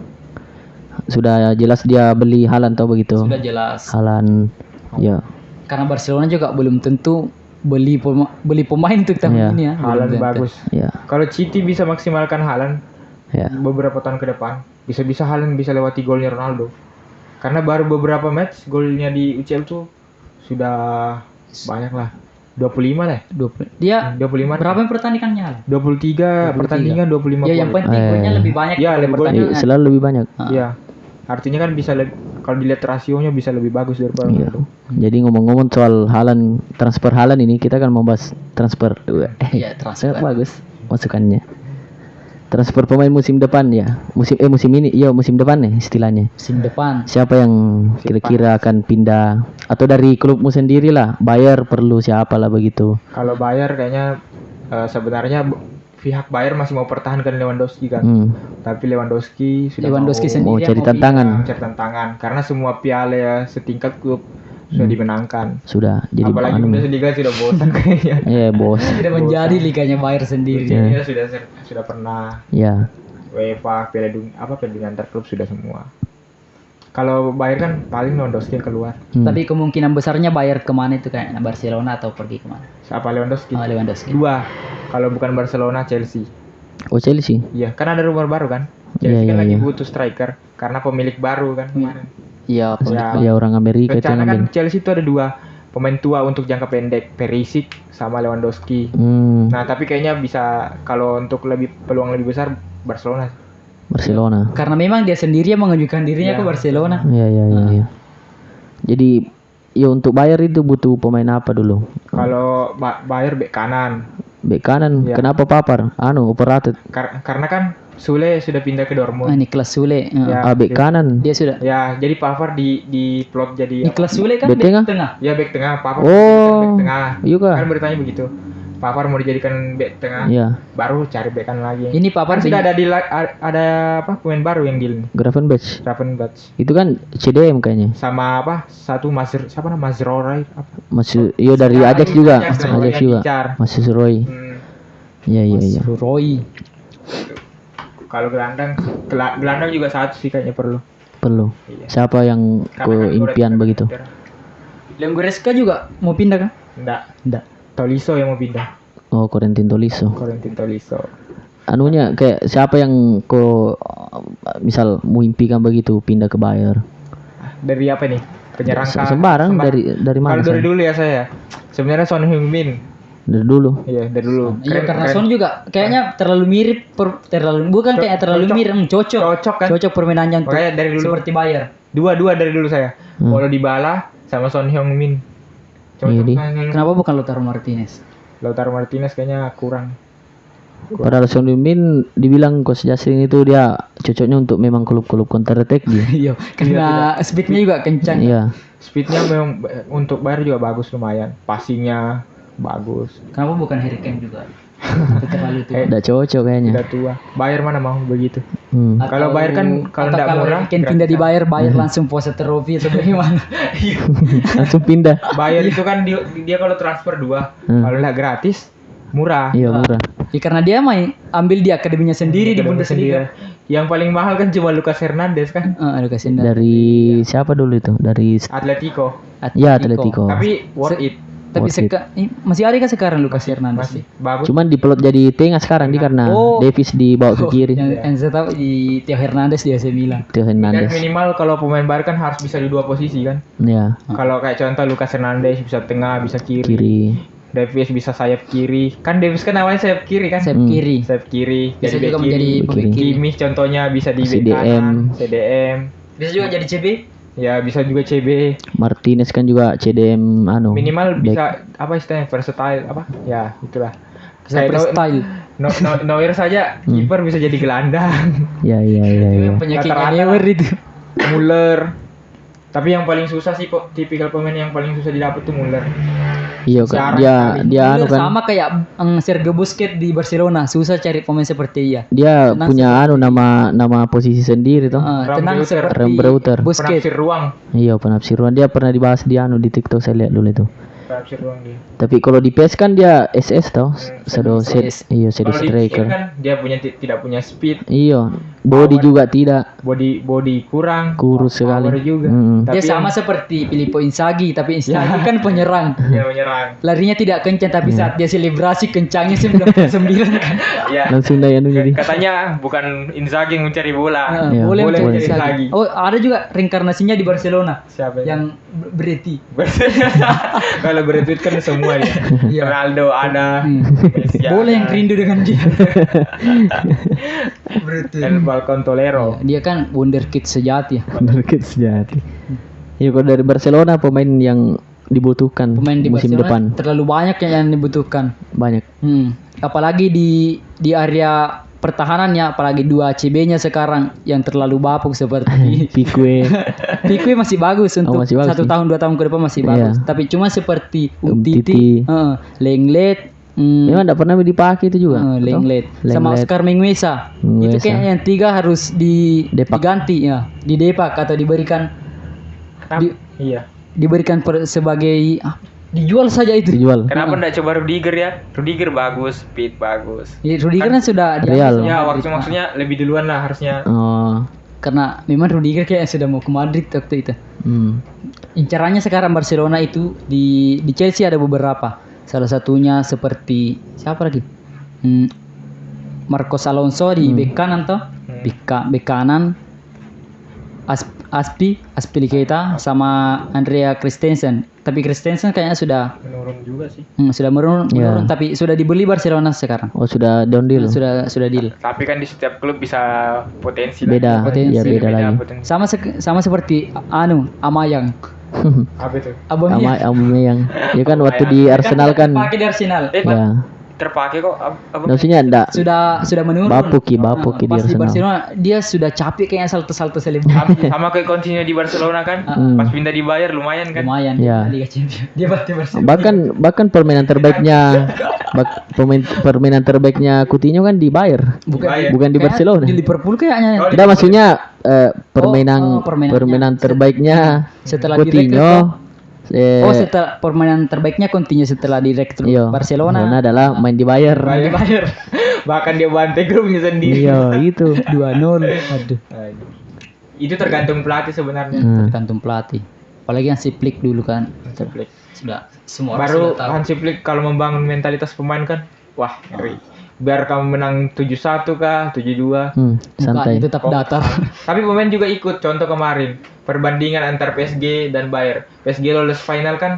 Speaker 2: sudah jelas dia beli Haaland tau begitu.
Speaker 3: Sudah jelas.
Speaker 2: Haaland ya.
Speaker 3: Karena Barcelona juga belum tentu beli pemain untuk tahun
Speaker 2: Iya.
Speaker 3: ini ya.
Speaker 1: Haaland
Speaker 3: Belum tentu.
Speaker 1: bagus.
Speaker 2: Ya.
Speaker 1: Kalau City bisa maksimalkan Haaland
Speaker 2: Ya.
Speaker 1: beberapa tahun ke depan, bisa-bisa Haaland bisa lewati golnya Ronaldo. Karena baru beberapa match golnya di UCL tuh sudah banyak lah. 25 lah.
Speaker 3: 20. Dia
Speaker 1: 25.
Speaker 3: berapa pertandingannya?
Speaker 1: 23 pertandingan 25
Speaker 3: Ya yang
Speaker 1: gol.
Speaker 3: penting golnya lebih banyak
Speaker 1: Iya,
Speaker 3: daripada
Speaker 1: lebih banyak.
Speaker 3: pertandingan.
Speaker 2: Selalu lebih banyak.
Speaker 1: Iya. Artinya kan bisa kalau dilihat rasionya bisa lebih bagus daripada
Speaker 2: Iya.
Speaker 1: Ronaldo.
Speaker 2: Jadi ngomong-ngomong soal Haaland, transfer Haaland ini kita kan membahas transfer.
Speaker 3: Iya, transfer.
Speaker 2: Bagus masukannya. Transfer pemain musim depan ya. Musim ini, iya musim depan nih istilahnya.
Speaker 3: Musim depan.
Speaker 2: Siapa yang kira-kira akan pindah atau dari klubmu sendiri lah? Bayar perlu siapa lah begitu.
Speaker 1: Kalau Bayar kayaknya sebenarnya pihak Bayar masih mau pertahankan Lewandowski kan. Tapi Lewandowski sudah
Speaker 3: sendiri
Speaker 2: mau cari
Speaker 3: mau
Speaker 2: tantangan.
Speaker 1: cari tantangan karena semua piala ya setingkat klub sudah dimenangkan.
Speaker 2: Sudah jadi
Speaker 1: Apalagi Bundesliga sudah bosan kayaknya.
Speaker 2: Iya, bos.
Speaker 3: Tidak menjadi liganya Bayern sendiri.
Speaker 1: Dia sudah pernah
Speaker 2: Ya.
Speaker 1: UEFA, Piala Dunia antar klub sudah semua. Kalau Bayern kan paling Lewandowski yang keluar.
Speaker 3: Tapi kemungkinan besarnya Bayern kemana itu kayak Barcelona atau pergi kemana?
Speaker 1: Siapa Lewandowski?
Speaker 3: Lewandowski.
Speaker 1: Dua. Kalau bukan Barcelona, Chelsea.
Speaker 2: Oh, Chelsea.
Speaker 1: Iya, kan ada rumor baru kan.
Speaker 2: Iya,
Speaker 1: Chelsea kan
Speaker 2: iya,
Speaker 1: lagi
Speaker 2: iya.
Speaker 1: butuh striker karena pemilik baru kan kemarin.
Speaker 3: Iya,
Speaker 2: Ya orang Amerika itu
Speaker 1: Rencana
Speaker 2: yang
Speaker 1: kan
Speaker 2: ambil.
Speaker 1: Chelsea itu ada dua pemain tua untuk jangka pendek, Perisic sama Lewandowski. Nah, tapi kayaknya bisa kalau untuk peluang lebih besar Barcelona.
Speaker 2: Barcelona.
Speaker 3: karena memang dia sendiri yang mengajukan dirinya ke Barcelona.
Speaker 2: Iya. Jadi ya untuk Bayar itu butuh pemain apa dulu?
Speaker 1: Kalau Bayern bek kanan.
Speaker 2: Bek kanan.
Speaker 1: Iya.
Speaker 2: Kenapa Papar? Operated.
Speaker 1: Karena kan Sule sudah pindah ke Dortmund.
Speaker 3: Niklas Sule.
Speaker 1: Ya,
Speaker 2: Bek kanan.
Speaker 3: Dia sudah.
Speaker 1: Ya, jadi Pavard di plot jadi
Speaker 3: Niklas Sule kan
Speaker 2: Bek tengah?
Speaker 3: tengah.
Speaker 1: Ya bek tengah, Pavard
Speaker 2: Oh,
Speaker 1: dijadikan bek tengah.
Speaker 2: iya kah?
Speaker 1: Kan beritanya begitu. Pavard mau dijadikan bek tengah.
Speaker 2: Iya.
Speaker 1: Baru cari bek kanan lagi.
Speaker 3: Ini
Speaker 1: Kan
Speaker 3: Pavard
Speaker 1: sudah ada apa pemain baru yang deal nih.
Speaker 2: Gravenberch.
Speaker 1: Ravenberch
Speaker 2: Itu kan CDM kayaknya.
Speaker 1: sama satu siapa namanya Mazroray apa?
Speaker 2: Masih iya dari
Speaker 1: Ya,
Speaker 2: Ajax
Speaker 1: ini
Speaker 2: juga.
Speaker 1: Ajax
Speaker 2: Ajax
Speaker 1: yang
Speaker 2: juga.
Speaker 1: diincar.
Speaker 2: Masih Roy. Iya.
Speaker 3: Roy.
Speaker 1: Kalau gelandang juga satu sih kayaknya perlu.
Speaker 2: Perlu. Siapa yang
Speaker 1: Karena kan
Speaker 2: impian begitu?
Speaker 3: Leon Goretzka juga mau pindah kan?
Speaker 1: Enggak. Tolisso yang mau pindah.
Speaker 2: Oh, Corentin Tolisso.
Speaker 1: Corentin Tolisso.
Speaker 2: Anunya kayak siapa yang misal mau impikan begitu pindah ke Bayern?
Speaker 1: Dari apa nih? Penyerang kah?
Speaker 2: Sembarang dari mana?
Speaker 1: Kalau dari
Speaker 2: San?
Speaker 1: dulu ya saya. Sebenarnya Son Heung-min.
Speaker 2: Dari dulu.
Speaker 1: Iya, dari dulu.
Speaker 3: Iya karena Son juga kayaknya terlalu mirip bukan kayak terlalu
Speaker 1: cocok.
Speaker 3: mirip
Speaker 1: Cocok kan?
Speaker 3: Cocok permainannya untuk
Speaker 1: Makanya dari dulu.
Speaker 3: seperti Bayern.
Speaker 1: Dua dari dulu saya. Paulo Dybala sama Son Heung-min.
Speaker 2: Jadi?
Speaker 3: Kenapa bukan Lautaro Martinez?
Speaker 1: Lautaro Martinez kayaknya kurang.
Speaker 2: Padahal Son Heung-min dibilang Coach Justin itu dia cocoknya untuk memang klub-klub counter attack dia.
Speaker 3: Iya, karena speednya juga kencang.
Speaker 2: Iya.
Speaker 1: Speednya memang untuk Bayern juga bagus lumayan. Passingnya bagus.
Speaker 3: Kenapa bukan Harry Kane juga? Terlalu tua.
Speaker 2: Udah cocok kayaknya.
Speaker 1: Udah tua. Bayern mana mau begitu?
Speaker 2: Hmm.
Speaker 1: Kalau Bayern kan kalau
Speaker 3: atau
Speaker 1: nggak murah,
Speaker 3: Harry Kane pindah di Bayern langsung pose trofi atau bagaimana?
Speaker 2: Langsung pindah.
Speaker 1: Bayern itu kan dia kalau transfer dua, kalau nggak gratis murah.
Speaker 2: Iya murah.
Speaker 3: Ya karena dia ambil di akademinya sendiri di Bundesliga.
Speaker 1: Yang paling mahal kan cuma Lucas Hernandez kan.
Speaker 3: Ada kasih
Speaker 2: Dari siapa dulu itu? Dari
Speaker 1: Atletico.
Speaker 2: ya Atletico.
Speaker 1: Tapi worth it.
Speaker 3: Tapi masih ada kan sekarang Lucas Hernandez?
Speaker 1: Masih bagus.
Speaker 2: Cuman diplot jadi tengah sekarang dia karena Davis dibawa ke kiri.
Speaker 3: Yang saya tahu di Theo Hernandez di AC Milan.
Speaker 2: Theo
Speaker 1: Dan
Speaker 2: Hernandez.
Speaker 1: minimal kalau pemain Bayern kan harus bisa di dua posisi kan.
Speaker 2: Ya,
Speaker 1: Kalau kayak contoh Lucas Hernandez bisa tengah, bisa kiri.
Speaker 2: kiri.
Speaker 1: Davis bisa sayap kiri. Kan Davis kan awalnya sayap kiri kan?
Speaker 3: Sayap kiri.
Speaker 1: Sayap kiri.
Speaker 3: Bisa
Speaker 1: Jadi
Speaker 3: juga
Speaker 1: back
Speaker 3: menjadi
Speaker 1: kiri.
Speaker 3: pemain kiri.
Speaker 1: Kimmich contohnya bisa di back
Speaker 2: CDM.
Speaker 1: kanan, CDM.
Speaker 3: Bisa juga jadi CB.
Speaker 1: Ya bisa juga CB.
Speaker 2: Martinez kan juga CDM
Speaker 1: Minimal
Speaker 2: back.
Speaker 1: bisa apa istilahnya versatile apa? Ya itulah.
Speaker 3: Bisa freestyle.
Speaker 1: Neuer saja kiper bisa jadi gelandang.
Speaker 2: Ya.
Speaker 3: Penyakit
Speaker 1: Rata-rata.
Speaker 3: Neuer itu.
Speaker 1: Muller. Tapi yang paling susah sih tipikal pemain yang paling susah didapat tuh Muller.
Speaker 2: Iya kan
Speaker 1: Jarang
Speaker 2: dia
Speaker 1: kali.
Speaker 2: dia
Speaker 3: Muller
Speaker 2: kan
Speaker 3: sama kayak Sergio Busquets di Barcelona, susah cari pemain seperti dia.
Speaker 2: dia
Speaker 3: Tenang
Speaker 2: punya nama posisi sendiri tuh.
Speaker 3: Tenang
Speaker 1: Rambreuter.
Speaker 3: seperti
Speaker 2: Rambreuter.
Speaker 3: Busquets.
Speaker 1: Penafsir ruang.
Speaker 2: Iya penafsiran dia pernah dibahas di di TikTok saya lihat dulu itu.
Speaker 1: Penafsir ruang dia.
Speaker 2: Tapi kalau di PS kan dia SS tau, shadow
Speaker 3: SS.
Speaker 2: iya shadow
Speaker 1: Kalau di
Speaker 2: striker.
Speaker 1: game kan dia tidak punya speed,
Speaker 2: Iya, body
Speaker 1: Power.
Speaker 2: juga tidak,
Speaker 1: body kurang,
Speaker 2: kurus
Speaker 1: power
Speaker 2: sekali.
Speaker 1: juga.
Speaker 3: Dia
Speaker 1: Tapi
Speaker 3: sama seperti Filippo Inzaghi, tapi Inzaghi kan penyerang.
Speaker 1: dia menyerang.
Speaker 3: Larinya tidak kencang, tapi saat dia selebrasi kencangnya 99 kan.
Speaker 1: Ya.
Speaker 2: Langsung daya jadi.
Speaker 1: Katanya bukan Inzaghi yang mencari bola.
Speaker 2: Iya,
Speaker 3: Boleh
Speaker 1: boleh
Speaker 3: mencari
Speaker 1: jadi
Speaker 3: Inzaghi.
Speaker 1: Inzaghi.
Speaker 3: Oh, ada juga reinkarnasinya di Barcelona
Speaker 1: Siapa
Speaker 3: yang Bereti.
Speaker 1: Kalau beretweet kan semua ya.
Speaker 3: Iya.
Speaker 1: Ronaldo ada, Messi
Speaker 3: Boleh yang
Speaker 1: ada,
Speaker 3: rindu dengan dia. Bereti.
Speaker 1: El Balcon Tolero.
Speaker 3: Dia kan wonderkid sejati ya.
Speaker 2: Benar sejati. Iya kalau dari Barcelona pemain yang dibutuhkan
Speaker 3: Pemain di
Speaker 2: musim
Speaker 3: Barcelona
Speaker 2: depan
Speaker 3: terlalu banyak yang dibutuhkan.
Speaker 2: banyak.
Speaker 3: Apalagi di area pertahanannya, apalagi 2 CB-nya sekarang yang terlalu bapuk seperti
Speaker 2: Pique,
Speaker 3: Pique masih bagus untuk
Speaker 2: masih bagus
Speaker 3: 1
Speaker 2: sih.
Speaker 3: tahun 2 tahun ke depan masih
Speaker 2: Iya.
Speaker 3: bagus. Tapi cuma seperti
Speaker 2: Umtiti.
Speaker 3: Lenglet,
Speaker 2: memang tidak pernah dipakai itu juga. atau?
Speaker 3: Lenglet sama
Speaker 2: Lenglet.
Speaker 3: Oscar Mingueza. Itu
Speaker 2: Mingueza.
Speaker 3: kayaknya yang 3 harus
Speaker 2: Depak.
Speaker 3: diganti ya, didepak atau diberikan
Speaker 1: Iya.
Speaker 3: sebagai dijual saja itu.
Speaker 2: Dijual.
Speaker 1: Kenapa enggak coba Rudiger ya? Rudiger bagus, speed bagus.
Speaker 3: Ya, Rudiger kan sudah
Speaker 2: Real.
Speaker 3: diambil sama
Speaker 1: Ya,
Speaker 3: Madrid.
Speaker 1: waktu maksudnya lebih duluan lah harusnya.
Speaker 2: Oh.
Speaker 3: Karena memang Rudiger kayaknya sudah mau ke Madrid waktu itu. Incarannya sekarang Barcelona itu di Chelsea ada beberapa. Salah satunya seperti siapa lagi? Marcos Alonso di bek kanan toh. Bek kanan. Aspilicueta sama Andrea Christensen. Tapi Christensen kayaknya sudah
Speaker 1: Menurun juga sih.
Speaker 3: menurun,
Speaker 2: Ya.
Speaker 3: tapi sudah dibeli Barcelona sekarang.
Speaker 2: Oh sudah down deal.
Speaker 3: Sudah deal.
Speaker 1: Tapi kan di setiap klub bisa potensi
Speaker 2: Beda.
Speaker 3: Potensi.
Speaker 2: Ya beda lagi.
Speaker 1: potensi.
Speaker 3: Sama seperti Amayang.
Speaker 1: Apa itu?
Speaker 3: Aubameyang.
Speaker 2: Aubameyang. Ya kan waktu di Arsenal kan.
Speaker 3: Pakai di Arsenal.
Speaker 2: Ya.
Speaker 1: Terpakai kok apa?
Speaker 2: Maksudnya enggak
Speaker 3: Sudah menurun.
Speaker 2: bapuk di
Speaker 3: Pas di
Speaker 2: Arsenal.
Speaker 3: Barcelona dia sudah capek kayaknya salto-salto selebrasi.
Speaker 1: Sama kayak Coutinho di Barcelona kan. Pas pindah di Bayern lumayan kan.
Speaker 3: Lumayan
Speaker 2: Ya.
Speaker 3: Liga Champions. Dia pasti Barcelona.
Speaker 2: Bahkan permainan terbaiknya permainan terbaiknya Coutinho kan di Bayern. Bukan di
Speaker 3: Kayaknya
Speaker 2: Barcelona.
Speaker 3: Di Liverpool kayaknya.
Speaker 2: Enggak maksudnya permainan
Speaker 3: permainannya.
Speaker 2: terbaiknya
Speaker 3: Setelah
Speaker 2: Coutinho
Speaker 3: setelah permainan terbaiknya Coutinho setelah direktur
Speaker 2: iya,
Speaker 3: Barcelona
Speaker 2: adalah main di Bayern.
Speaker 3: di Bayern.
Speaker 1: Bahkan dia bantai grupnya sendiri.
Speaker 2: Iya, itu.
Speaker 3: 2-0. Aduh.
Speaker 1: Itu tergantung pelatih sebenarnya.
Speaker 3: Tergantung pelatih. Apalagi Hansi Flick dulu kan.
Speaker 1: Flick.
Speaker 3: Sudah semua orang
Speaker 1: Baru
Speaker 3: sudah tahu.
Speaker 1: Hansi Flick kalau membangun mentalitas pemain kan, wah ngeri. Biar kamu menang 7-1 kah, 7-2.
Speaker 2: Santai.
Speaker 3: Mukanya tetap datar.
Speaker 1: Tapi pemain juga ikut. Contoh kemarin perbandingan antar PSG dan Bayern. PSG lolos final kan,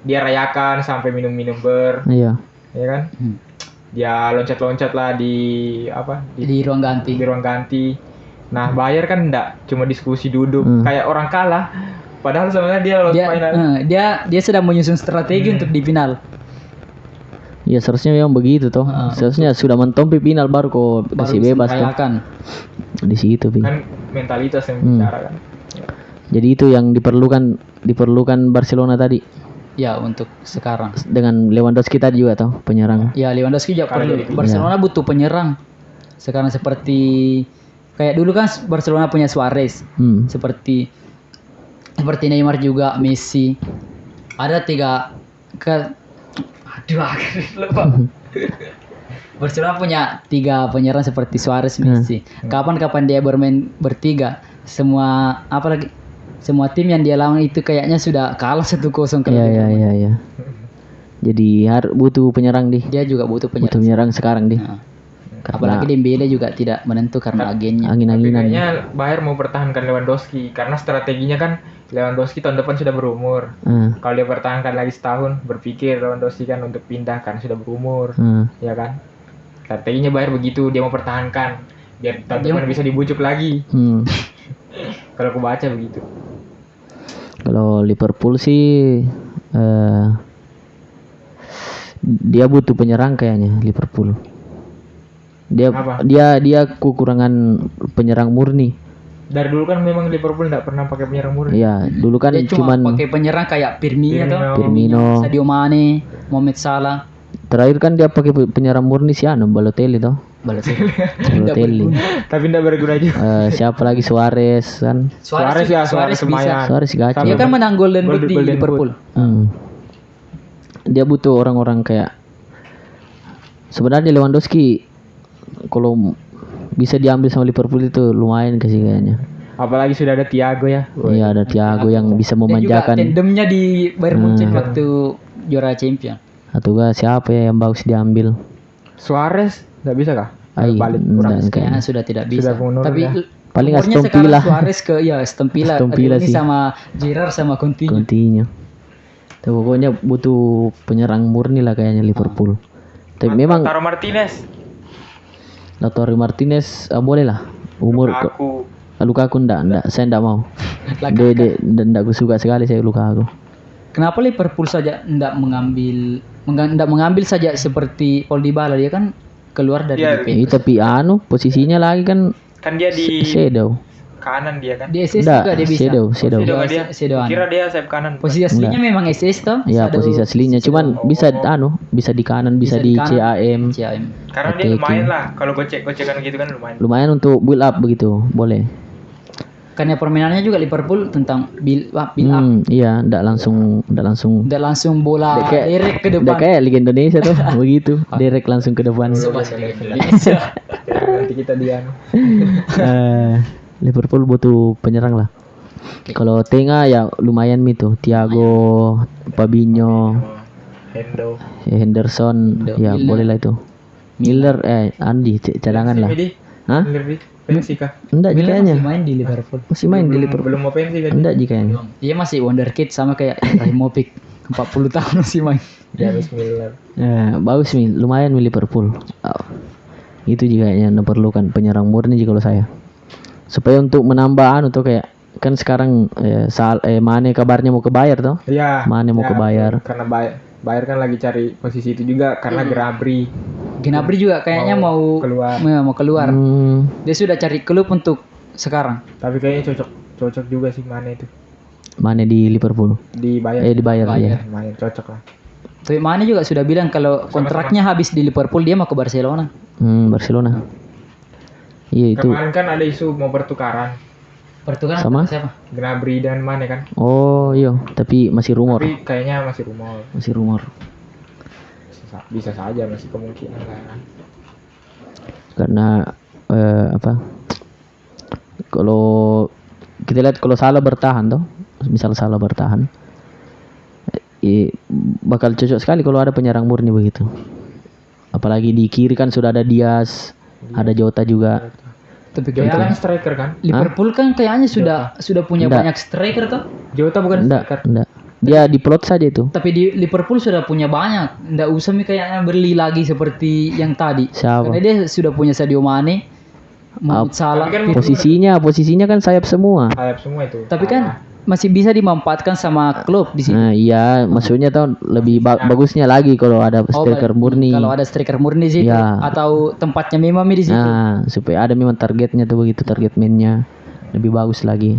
Speaker 1: dia rayakan sampai minum-minum
Speaker 2: Iya.
Speaker 1: ya kan? Dia loncat-loncat lah di
Speaker 3: Di ruang ganti.
Speaker 1: di ruang ganti. Nah Bayern kan enggak, cuma diskusi duduk kayak orang kalah. Padahal sebenarnya dia lolos final.
Speaker 3: Dia sedang menyusun strategi untuk di final.
Speaker 2: Ya seharusnya memang begitu toh. Seharusnya sudah mentompi final baru kok kasih bebas toh.
Speaker 3: Rayakan.
Speaker 2: Di situ, Pi.
Speaker 1: Kan mentalitas yang bicara kan.
Speaker 2: Jadi itu yang diperlukan Barcelona tadi
Speaker 3: Ya untuk sekarang.
Speaker 2: dengan Lewandowski tadi juga toh penyerang.
Speaker 3: Ya Lewandowski juga perlu. Barcelona butuh penyerang. Sekarang seperti kayak dulu kan Barcelona punya Suarez. Seperti Neymar juga, Messi. Ada 3 lupa. Barcelona punya 3 penyerang seperti Suarez, Messi. Kapan-kapan dia bermain bertiga, semua tim yang dia lawan itu kayaknya sudah kalah 1-0 ke
Speaker 2: Iya. Jadi butuh penyerang di.
Speaker 3: Dia juga butuh penyerang.
Speaker 2: Butuh penyerang sekarang di.
Speaker 3: Apalagi Dembele juga tidak menentu karena agennya.
Speaker 2: Angin-anginan.
Speaker 1: Kayaknya Bayern mau pertahankan Lewandowski karena strateginya kan Lewandowski tahun depan sudah berumur. Kalau dia pertahankan lagi setahun, berpikir Lewandowski kan untuk pindah karena sudah berumur, ya kan? Strateginya Bayern begitu, dia mau pertahankan biar tahun depan bisa dibujuk lagi. Kalau aku baca begitu.
Speaker 2: Kalau Liverpool sih dia butuh penyerang kayaknya Liverpool.
Speaker 1: Kenapa?
Speaker 2: Dia kekurangan penyerang murni.
Speaker 1: Dari dulu kan memang Liverpool tidak pernah pakai penyerang murni.
Speaker 2: Iya, dulu kan
Speaker 3: Dia cuma
Speaker 2: cuman
Speaker 3: pakai penyerang kayak Firmino,
Speaker 2: Firmino.
Speaker 3: Sadio Mane, Mohamed Salah.
Speaker 2: terakhir kan dia pakai penyerang murni si Balotelli toh. Balotelli.
Speaker 1: Tapi tidak berguna juga.
Speaker 2: Siapa lagi Suarez kan?
Speaker 1: Suarez
Speaker 3: bisa.
Speaker 1: lumayan.
Speaker 2: Suarez gacha.
Speaker 3: Dia kan menang Golden Boot di
Speaker 1: Golden
Speaker 3: Liverpool.
Speaker 2: Dia butuh orang-orang kayak sebenarnya Lewandowski kalau bisa diambil sama Liverpool itu lumayan kasih kayaknya.
Speaker 1: Apalagi sudah ada Thiago ya.
Speaker 2: Iya, ada Thiago yang bisa
Speaker 3: Dan juga
Speaker 2: memanjakan.
Speaker 3: tandemnya di Bayern Munchen waktu juara champion.
Speaker 2: Atau enggak siapa ya yang bagus diambil?
Speaker 1: Suarez tidak bisa kah?
Speaker 2: Ai,
Speaker 1: Balik
Speaker 2: enggak,
Speaker 1: kurang.
Speaker 2: enggak.
Speaker 3: Kayaknya sudah tidak bisa.
Speaker 1: Sudah menurun
Speaker 3: Tapi
Speaker 1: ya.
Speaker 2: Paling
Speaker 3: umurnya
Speaker 2: Aston
Speaker 3: sekarang
Speaker 2: Villa.
Speaker 3: Suarez ke Aston Villa.
Speaker 2: Aston Villa
Speaker 3: Ini
Speaker 2: sih.
Speaker 3: sama Gerrard sama Coutinho.
Speaker 2: Coutinho. Tuh, pokoknya butuh penyerang murni lah kayaknya Liverpool. Tapi memang
Speaker 1: Lautaro Martinez.
Speaker 2: Lautaro Martinez boleh lah. Umur
Speaker 1: Aku
Speaker 2: Lukaku enggak, saya enggak mau.
Speaker 3: Lukaku.
Speaker 2: Dia enggak suka sekali saya Lukaku.
Speaker 3: Kenapa Liverpool saja tidak mengambil saja seperti Paul Dybala, dia kan keluar dari
Speaker 1: Iya.
Speaker 3: Juventus.
Speaker 2: Tapi posisinya lagi kan
Speaker 1: dia di
Speaker 2: shadow.
Speaker 1: kanan dia kan.
Speaker 3: Di SS
Speaker 2: Enggak,
Speaker 3: juga dia bisa.
Speaker 2: shadow.
Speaker 1: Shadow nggak dia.
Speaker 3: Shadow.
Speaker 1: Kira dia sayap kanan.
Speaker 3: Posisi aslinya memang SS toh.
Speaker 2: Ya,
Speaker 3: Shadow.
Speaker 2: posisi aslinya cuman bisa bisa di kanan, bisa di
Speaker 3: kanan.
Speaker 2: CAM.
Speaker 3: CAM.
Speaker 1: Karena dia lumayan lah kalau gocek-gocekan gitu kan lumayan.
Speaker 2: Lumayan untuk build up begitu, boleh.
Speaker 3: Karena permainannya juga Liverpool tentang build up.
Speaker 2: Iya, enggak langsung
Speaker 3: Tidak langsung bola
Speaker 2: kayak-
Speaker 3: direct ke
Speaker 2: udah
Speaker 3: depan.
Speaker 2: kayak Liga Indonesia tuh, begitu. Direct langsung ke depan.
Speaker 1: Ya, nanti kita dia.
Speaker 2: Liverpool butuh penyerang lah. Kalau tengah ya lumayan tuh Thiago, Fabinho, Henderson, ya
Speaker 3: Milner.
Speaker 2: boleh lah itu. Miller, Andy, cadangan lah. Hah?
Speaker 1: Pensi kah?
Speaker 2: Enggak
Speaker 3: Miller
Speaker 2: jikanya.
Speaker 3: masih main di Liverpool.
Speaker 2: Masih main di Liverpool.
Speaker 1: Belum mau pensi kan?
Speaker 2: Enggak jikanya.
Speaker 3: Dia masih wonderkid sama kayak Ibrahimovic. 40 tahun masih main.
Speaker 1: James Miller.
Speaker 2: Bagus lumayan Liverpool. Itu juga yang diperlukan penyerang murni kalau saya. Supaya untuk menambah tuh kayak kan sekarang Mane kabarnya mau ke Bayern toh?
Speaker 1: Iya.
Speaker 2: Mane mau ke Bayern.
Speaker 1: Karena Bayern kan lagi cari posisi itu juga karena Gnabry
Speaker 3: Gnabry juga kayaknya mau
Speaker 1: keluar.
Speaker 3: mau keluar.
Speaker 2: Hmm,
Speaker 3: Dia sudah cari klub untuk sekarang.
Speaker 1: Tapi kayaknya cocok juga sih Mane itu
Speaker 2: Mane di Liverpool.
Speaker 1: di Bayern.
Speaker 2: Di Bayern ya.
Speaker 1: Lumayan cocok lah.
Speaker 3: Tapi Mane juga sudah bilang kalau kontraknya habis di Liverpool dia mau ke Barcelona.
Speaker 2: Barcelona. Iya itu.
Speaker 1: Kemarin kan ada isu mau pertukaran
Speaker 3: Pertukaran
Speaker 2: Sama?
Speaker 3: siapa?
Speaker 1: Gnabry dan Mane kan.
Speaker 2: Oh iya, tapi masih rumor.
Speaker 1: Tapi kayaknya masih rumor.
Speaker 2: Masih rumor.
Speaker 1: Bisa saja masih kemungkinan lah.
Speaker 2: Karena kalau kita lihat kalau Salah bertahan toh, misal Salah bertahan, bakal cocok sekali kalau ada penyerang murni begitu. Apalagi di kiri kan sudah ada Diaz, ada Jota juga.
Speaker 3: Tapi
Speaker 1: Jota kan
Speaker 3: kayaknya
Speaker 1: striker kan?
Speaker 3: Liverpool kan kayaknya sudah punya
Speaker 2: Enggak.
Speaker 3: banyak striker tuh.
Speaker 1: Jota bukan striker.
Speaker 2: Enggak. Dia diplot saja itu.
Speaker 3: Tapi di Liverpool sudah punya banyak. Nggak usah kayaknya beli lagi seperti yang tadi.
Speaker 2: Siapa?
Speaker 3: Karena dia sudah punya Sadio Mane, Mohamed Salah.
Speaker 1: Tapi kan
Speaker 2: Posisinya kan sayap semua.
Speaker 1: sayap semua itu.
Speaker 3: Tapi kan masih bisa dimanfaatkan sama klub di sini.
Speaker 2: Nah, iya, maksudnya tuh lebih bagusnya lagi kalau ada striker murni.
Speaker 3: Kalau ada striker murni sih
Speaker 2: Ya.
Speaker 3: atau tempatnya memang di situ.
Speaker 2: Nah, supaya ada memang targetnya tuh begitu, target mainnya lebih bagus lagi.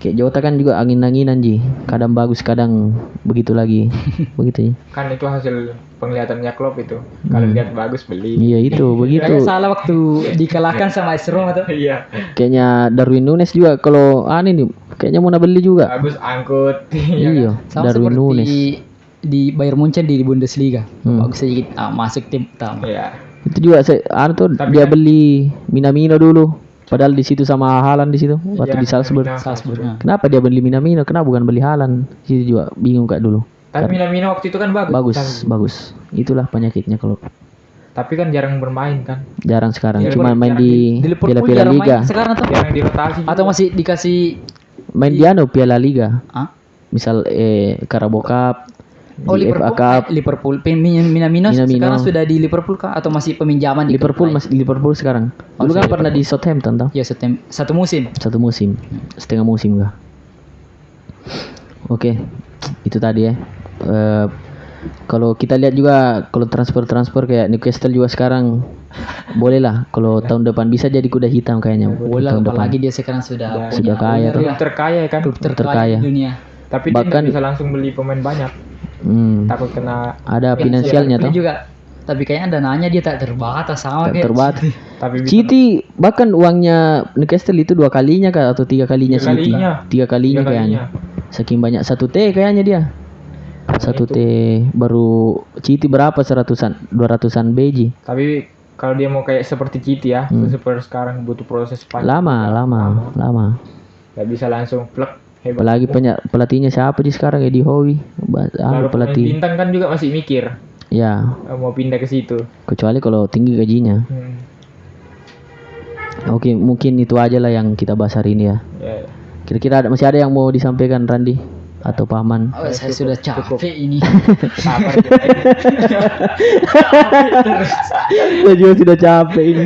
Speaker 2: Kayak Jota kan juga angin-anginan Ji, kadang bagus kadang begitu lagi, begitu ya.
Speaker 1: kan itu hasil penglihatannya klub itu. Kalau lihat bagus beli.
Speaker 2: Iya itu begitu.
Speaker 3: Kayak salah waktu dikalahkan sama AS Roma tuh.
Speaker 1: Iya.
Speaker 2: Kayaknya Darwin Nunes juga kalau nih, kayaknya mau beli juga.
Speaker 1: Bagus angkut.
Speaker 2: Iya,
Speaker 3: Sama
Speaker 2: Darwin Nunes.
Speaker 3: seperti di Bayern Munchen di Bundesliga.
Speaker 2: Hmm.
Speaker 3: Bagus sedikit masuk tim utama.
Speaker 1: Iya.
Speaker 2: Itu juga tuh
Speaker 1: Tapi
Speaker 2: dia
Speaker 1: kan-
Speaker 2: beli Minamino dulu. Padahal di situ sama Haaland di situ waktu
Speaker 1: Iya,
Speaker 2: di Salzburg.
Speaker 1: Minamino.
Speaker 3: Salzburg. Nah.
Speaker 2: Kenapa dia beli Minamino? Kenapa bukan beli Haaland? Situ juga bingung kak dulu.
Speaker 1: Tapi Minamino waktu itu kan bagus.
Speaker 2: Bagus. Itulah penyakitnya kalau
Speaker 1: Tapi kan jarang bermain kan.
Speaker 2: jarang sekarang.
Speaker 1: Iya,
Speaker 2: Cuma main
Speaker 1: jarang
Speaker 2: di
Speaker 3: Di Liverpool
Speaker 2: Piala
Speaker 3: jarang
Speaker 2: Liga.
Speaker 3: main sekarang tuh.
Speaker 1: Jarang dirotasi.
Speaker 3: Atau masih dikasih
Speaker 2: Main di Piala Liga.
Speaker 3: ah?
Speaker 2: Misal Carabao Cup,
Speaker 3: Oh,
Speaker 2: Di
Speaker 3: Liverpool,
Speaker 2: FA Cup.
Speaker 3: Liverpool. Minamino
Speaker 2: Minamino.
Speaker 3: sekarang sudah di Liverpool kah atau masih peminjaman di klub
Speaker 2: Liverpool
Speaker 3: lain?
Speaker 2: masih di Liverpool sekarang.
Speaker 3: Oh,
Speaker 2: Dulu kan
Speaker 3: sudah
Speaker 2: pernah di Southampton toh.
Speaker 3: Ya, satu musim.
Speaker 2: Satu musim, setengah musim kah? Oke, itu tadi ya. Kalau kita lihat juga kalau transfer kayak Newcastle juga sekarang boleh lah. Kalau tahun depan bisa jadi kuda hitam kayaknya.
Speaker 3: Bola
Speaker 2: tahun depan.
Speaker 3: apalagi dia sekarang sudah
Speaker 2: Sudah kaya tuh.
Speaker 1: Klub terkaya kan.
Speaker 3: klub
Speaker 2: terkaya.
Speaker 3: terkaya di dunia.
Speaker 1: Tapi dia
Speaker 2: Bahkan-
Speaker 1: nggak bisa langsung beli pemain banyak. Takut kena.
Speaker 2: Ada finansialnya
Speaker 3: Dia
Speaker 2: tuh.
Speaker 3: juga. Tapi kayaknya dananya dia tak terbatas sama
Speaker 2: Tak
Speaker 3: kayak
Speaker 2: terbatas.
Speaker 1: Tapi bisa.
Speaker 2: City bahkan uangnya Newcastle itu 2 kalinya kah atau 3 kalinya
Speaker 1: Tiga
Speaker 2: City?
Speaker 1: kalinya.
Speaker 2: 3 kalinya
Speaker 1: Tiga
Speaker 2: kayaknya.
Speaker 1: kalinya.
Speaker 2: Saking banyak 1T kayaknya dia. 1T baru City berapa 200-an BG.
Speaker 1: Tapi kalau dia mau kayak seperti City ya, seperti sekarang butuh proses panjang.
Speaker 2: Lama.
Speaker 1: Gak bisa langsung plek. Hebat.
Speaker 2: Apalagi pelatihnya siapa di sekarang Eddie Howe.
Speaker 1: Lalu pemain
Speaker 2: Pelatih.
Speaker 1: bintang kan juga masih mikir
Speaker 2: Ya,
Speaker 1: mau pindah ke situ.
Speaker 2: kecuali kalau tinggi gajinya. Oke, mungkin itu aja lah yang kita bahas hari ini ya.
Speaker 1: Ya.
Speaker 2: Kira-kira masih ada yang mau disampaikan Randi atau Paman?
Speaker 3: Oh, saya sudah capek ini.
Speaker 1: Sabar kita.
Speaker 2: Saya juga sudah capek ini.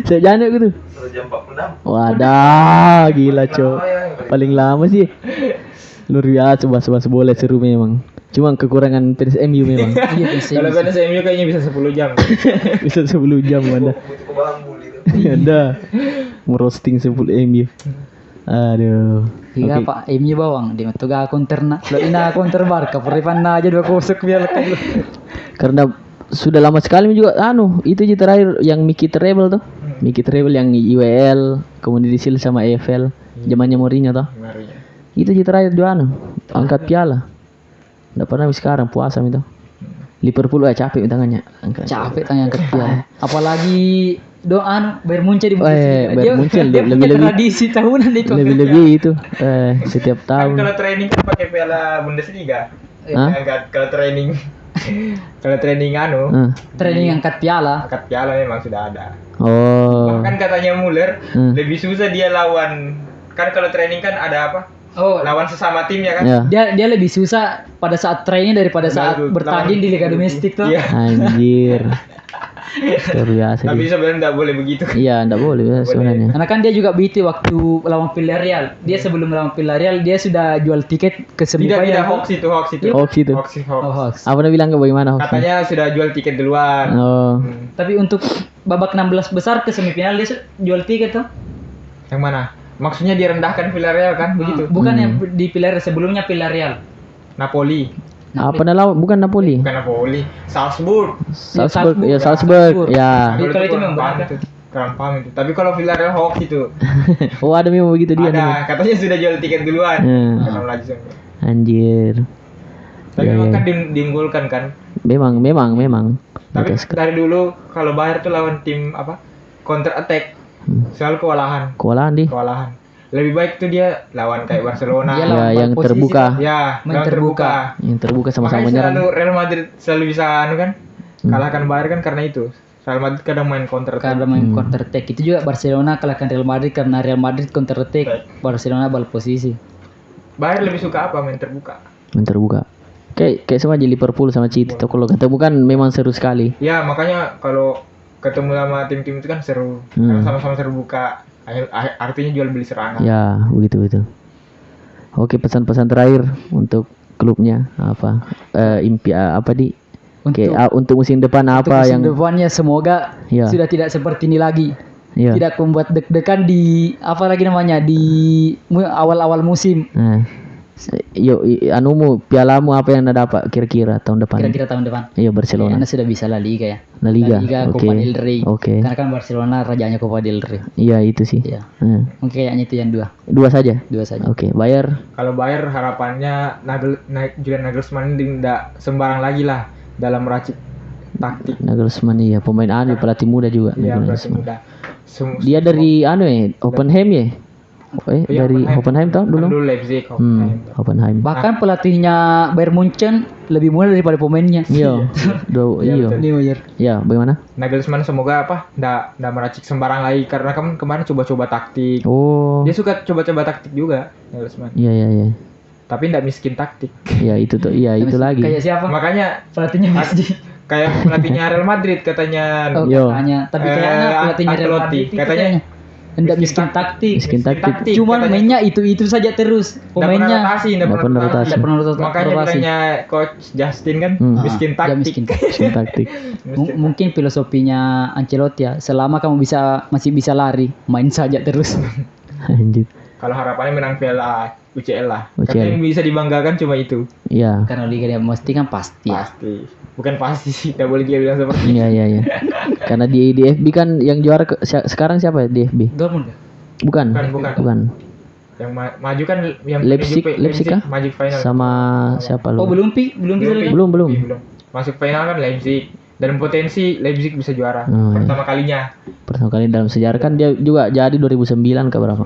Speaker 2: Saya jalan gitu.
Speaker 4: Jam 46.
Speaker 2: Wadah, gila cok. Paling lama sih. Luar biasa bahas-bahas bola seru memang. Cuma kekurangan fans MU memang.
Speaker 3: Iya,
Speaker 1: Kalau fans MU kayaknya bisa 10 jam.
Speaker 2: Bisa 10 jam ada.
Speaker 4: Butuh kebambul itu.
Speaker 2: Ada. Merosting 10 MU. Aduh.
Speaker 3: Iya
Speaker 2: Oke.
Speaker 3: Pak, MU bawang dia tuga counter na. Lo ina counter Barca, perifanna aja 2-0 biar kan.
Speaker 2: Karena sudah lama sekali juga itu aja terakhir yang Mickey Treble tuh. Mickey Treble yang IWL, Community Shield sama EFL. Zamannya Mourinho tuh.
Speaker 1: Ngerinya.
Speaker 2: Itu aja terakhir juga angkat piala. Nggak pernah sekarang puasa itu. Liverpool capek tangannya.
Speaker 3: Capek tanya angkat piala. Apalagi Bayern Munchen di musim ini.
Speaker 2: Bayern Munchen
Speaker 3: dia punya
Speaker 2: lebih-lebih-
Speaker 3: tradisi tahunan itu.
Speaker 2: Lebih-lebih itu setiap
Speaker 1: Kan
Speaker 2: tahun.
Speaker 1: kalau training kan pakai piala Bundesliga.
Speaker 2: Hah?
Speaker 1: Kalau training kalau training
Speaker 3: Training angkat piala.
Speaker 1: angkat piala memang sudah ada.
Speaker 2: Oh.
Speaker 1: Bahkan katanya Muller lebih susah dia lawan, kan kalau training kan ada apa?
Speaker 3: Oh,
Speaker 1: Lawan sesama tim ya kan?
Speaker 2: Ya.
Speaker 3: dia lebih susah pada saat training daripada saat
Speaker 1: Lawan-
Speaker 3: bertanding di liga domestik tuh.
Speaker 1: Iya.
Speaker 2: Anjir. Luar biasa.
Speaker 1: Tapi
Speaker 2: dia.
Speaker 1: sebenarnya nggak boleh begitu.
Speaker 2: Iya, enggak boleh ya, sebenarnya.
Speaker 3: Karena kan dia juga BT waktu lawan Villarreal. Dia sebelum lawan Villarreal dia sudah jual tiket ke
Speaker 1: Tidak
Speaker 3: semifinal.
Speaker 1: hoax itu.
Speaker 2: Hoax itu.
Speaker 1: Hoax.
Speaker 3: Oh, hoax.
Speaker 2: Apa dia bilang ke bagaimana hoaxnya?
Speaker 1: Katanya sudah jual tiket duluan.
Speaker 2: Oh.
Speaker 3: Tapi untuk babak 16 besar ke semifinal dia jual tiket tuh.
Speaker 1: Yang mana? Maksudnya direndahkan Villarreal kan begitu?
Speaker 3: Bukan yang di Villarreal, sebelumnya Villarreal.
Speaker 1: Napoli.
Speaker 2: Apa lawan bukan Napoli?
Speaker 1: Bukan Napoli. Salzburg.
Speaker 2: Salzburg. Ya
Speaker 3: Salzburg.
Speaker 2: Salzburg. Ya.
Speaker 3: Kalau itu
Speaker 1: kurang
Speaker 3: memang
Speaker 1: paham
Speaker 3: benar.
Speaker 1: itu. Kurang paham itu. Tapi kalau Villarreal hoax itu.
Speaker 2: Oh, ada memang begitu dia. nih.
Speaker 1: Ada. Katanya sudah jual tiket duluan. Kata langsung.
Speaker 2: Anjir.
Speaker 1: Tapi
Speaker 2: Ya,
Speaker 1: memang
Speaker 2: ya.
Speaker 1: kan diunggulkan kan.
Speaker 2: Memang.
Speaker 1: Tapi
Speaker 2: Atas
Speaker 1: dari dulu kalau Bayern tuh lawan tim apa? Counter attack. Selalu kewalahan. Lebih baik tuh dia lawan kayak Barcelona.
Speaker 3: Dia
Speaker 2: ya,
Speaker 3: lawan
Speaker 2: yang
Speaker 3: posisi
Speaker 2: terbuka.
Speaker 1: Ya,
Speaker 3: Main
Speaker 1: lawan
Speaker 3: terbuka.
Speaker 2: Yang terbuka sama-sama
Speaker 1: Makanya
Speaker 2: menyerang.
Speaker 1: selalu Real Madrid selalu bisa kan kalahkan Bayern kan karena itu. Real Madrid kadang main counter attack.
Speaker 3: Karena main counter attack itu juga Barcelona kalahkan Real Madrid karena Real Madrid counter attack, Barcelona bal posisi.
Speaker 1: Bayern lebih suka apa main terbuka?
Speaker 2: Yang terbuka. Kayak sama aja Liverpool sama City tuh kalau ketemu kan memang seru sekali.
Speaker 1: Ya, makanya kalau ketemu sama tim-tim itu kan seru. Karena sama-sama terbuka. Artinya jual beli serangan.
Speaker 2: Ya, begitu. Oke, pesan-pesan terakhir untuk klubnya apa? Untuk musim depan
Speaker 3: Untuk
Speaker 2: apa
Speaker 3: musim
Speaker 2: yang
Speaker 3: depannya semoga
Speaker 2: Ya.
Speaker 3: sudah tidak seperti ini lagi.
Speaker 2: ya.
Speaker 3: Tidak membuat deg-degan di apa lagi namanya di awal-awal musim.
Speaker 2: Nah, pialamu apa yang anda dapat kira-kira tahun depan?
Speaker 3: Kira-kira tahun depan.
Speaker 2: Iya, Barcelona.
Speaker 3: Anda sudah bisa La Liga ya.
Speaker 2: La Liga.
Speaker 3: Copa del Rey.
Speaker 2: Oke.
Speaker 3: Karena kan Barcelona rajanya Copa del Rey.
Speaker 2: Iya, itu sih.
Speaker 3: Iya.
Speaker 2: Nah,
Speaker 3: Mungkin kayaknya itu yang dua
Speaker 2: saja.
Speaker 3: saja.
Speaker 2: Oke, Bayar.
Speaker 1: Kalau Bayern harapannya Julian Nagelsmann tidak sembarang lagi lah dalam meracik taktik.
Speaker 2: Nagelsmann iya, pemain pelatih muda juga.
Speaker 1: Ya, berarti
Speaker 2: Nagelsmann.
Speaker 1: mudah.
Speaker 2: Dia dari Hoffenheim ya?
Speaker 1: Iya,
Speaker 2: Dari Hoffenheim toh dulu?
Speaker 1: Dulu Leipzig, Hoffenheim.
Speaker 2: Hoffenheim.
Speaker 3: Bahkan pelatihnya Bayern Munchen lebih muda daripada pemainnya.
Speaker 2: Iya. Iya.
Speaker 3: Neuer.
Speaker 2: Ya, bagaimana?
Speaker 1: Nagelsmann semoga nggak meracik sembarang lagi karena kan kemarin coba-coba taktik.
Speaker 2: Oh.
Speaker 1: Dia suka coba-coba taktik juga Nagelsmann.
Speaker 2: Iya.
Speaker 1: tapi tidak miskin taktik.
Speaker 2: Ya itu tuh, iya itu lagi.
Speaker 3: Kayak siapa?
Speaker 1: Makanya
Speaker 3: Pelatihnya Messi.
Speaker 1: kayak pelatihnya Real Madrid katanya.
Speaker 3: Oh,
Speaker 2: Yo.
Speaker 3: katanya. Tapi kayaknya pelatihnya Real
Speaker 1: Ancelotti,
Speaker 3: Madrid itu
Speaker 1: katanya
Speaker 3: enggak miskin taktik.
Speaker 2: Miskin taktik.
Speaker 3: Cuman
Speaker 1: katanya.
Speaker 3: mainnya itu saja terus.
Speaker 1: Nggak pernah
Speaker 3: Pemainnya
Speaker 1: rotasi, nggak
Speaker 2: Nggak pernah rotasi.
Speaker 3: tidak pernah
Speaker 1: Makanya
Speaker 3: rotasi.
Speaker 1: bilangnya coach Justin kan miskin
Speaker 3: Dia
Speaker 1: taktik.
Speaker 3: miskin taktik.
Speaker 2: Miskin taktik.
Speaker 1: Miskin
Speaker 3: Mungkin filosofinya Ancelotti ya, selama kamu masih bisa lari, main saja terus.
Speaker 2: Anjir.
Speaker 1: Kalau harapannya menang Piala UCL lah.
Speaker 2: UCL.
Speaker 1: Karena yang bisa dibanggakan cuma itu.
Speaker 2: Iya.
Speaker 3: Karena Liga dia mesti kan pasti ya.
Speaker 1: Pasti. Bukan pasti sih, tidak boleh dia bilang seperti itu.
Speaker 2: Iya iya iya. Karena di FB kan yang juara sekarang siapa ya di FB?
Speaker 3: Dortmund ya?
Speaker 2: Bukan.
Speaker 1: Bukan. Yang maju kan yang
Speaker 2: Leipzig kah?
Speaker 1: maju final.
Speaker 2: Sama siapa lu?
Speaker 3: Oh belum bisa lihat.
Speaker 2: Belum.
Speaker 1: Belum. Masuk final kan Leipzig dan potensi Leipzig bisa juara
Speaker 2: Oh, iya.
Speaker 1: pertama kalinya.
Speaker 2: Pertama kali dalam sejarah kan dia juga jadi 2009 ke berapa?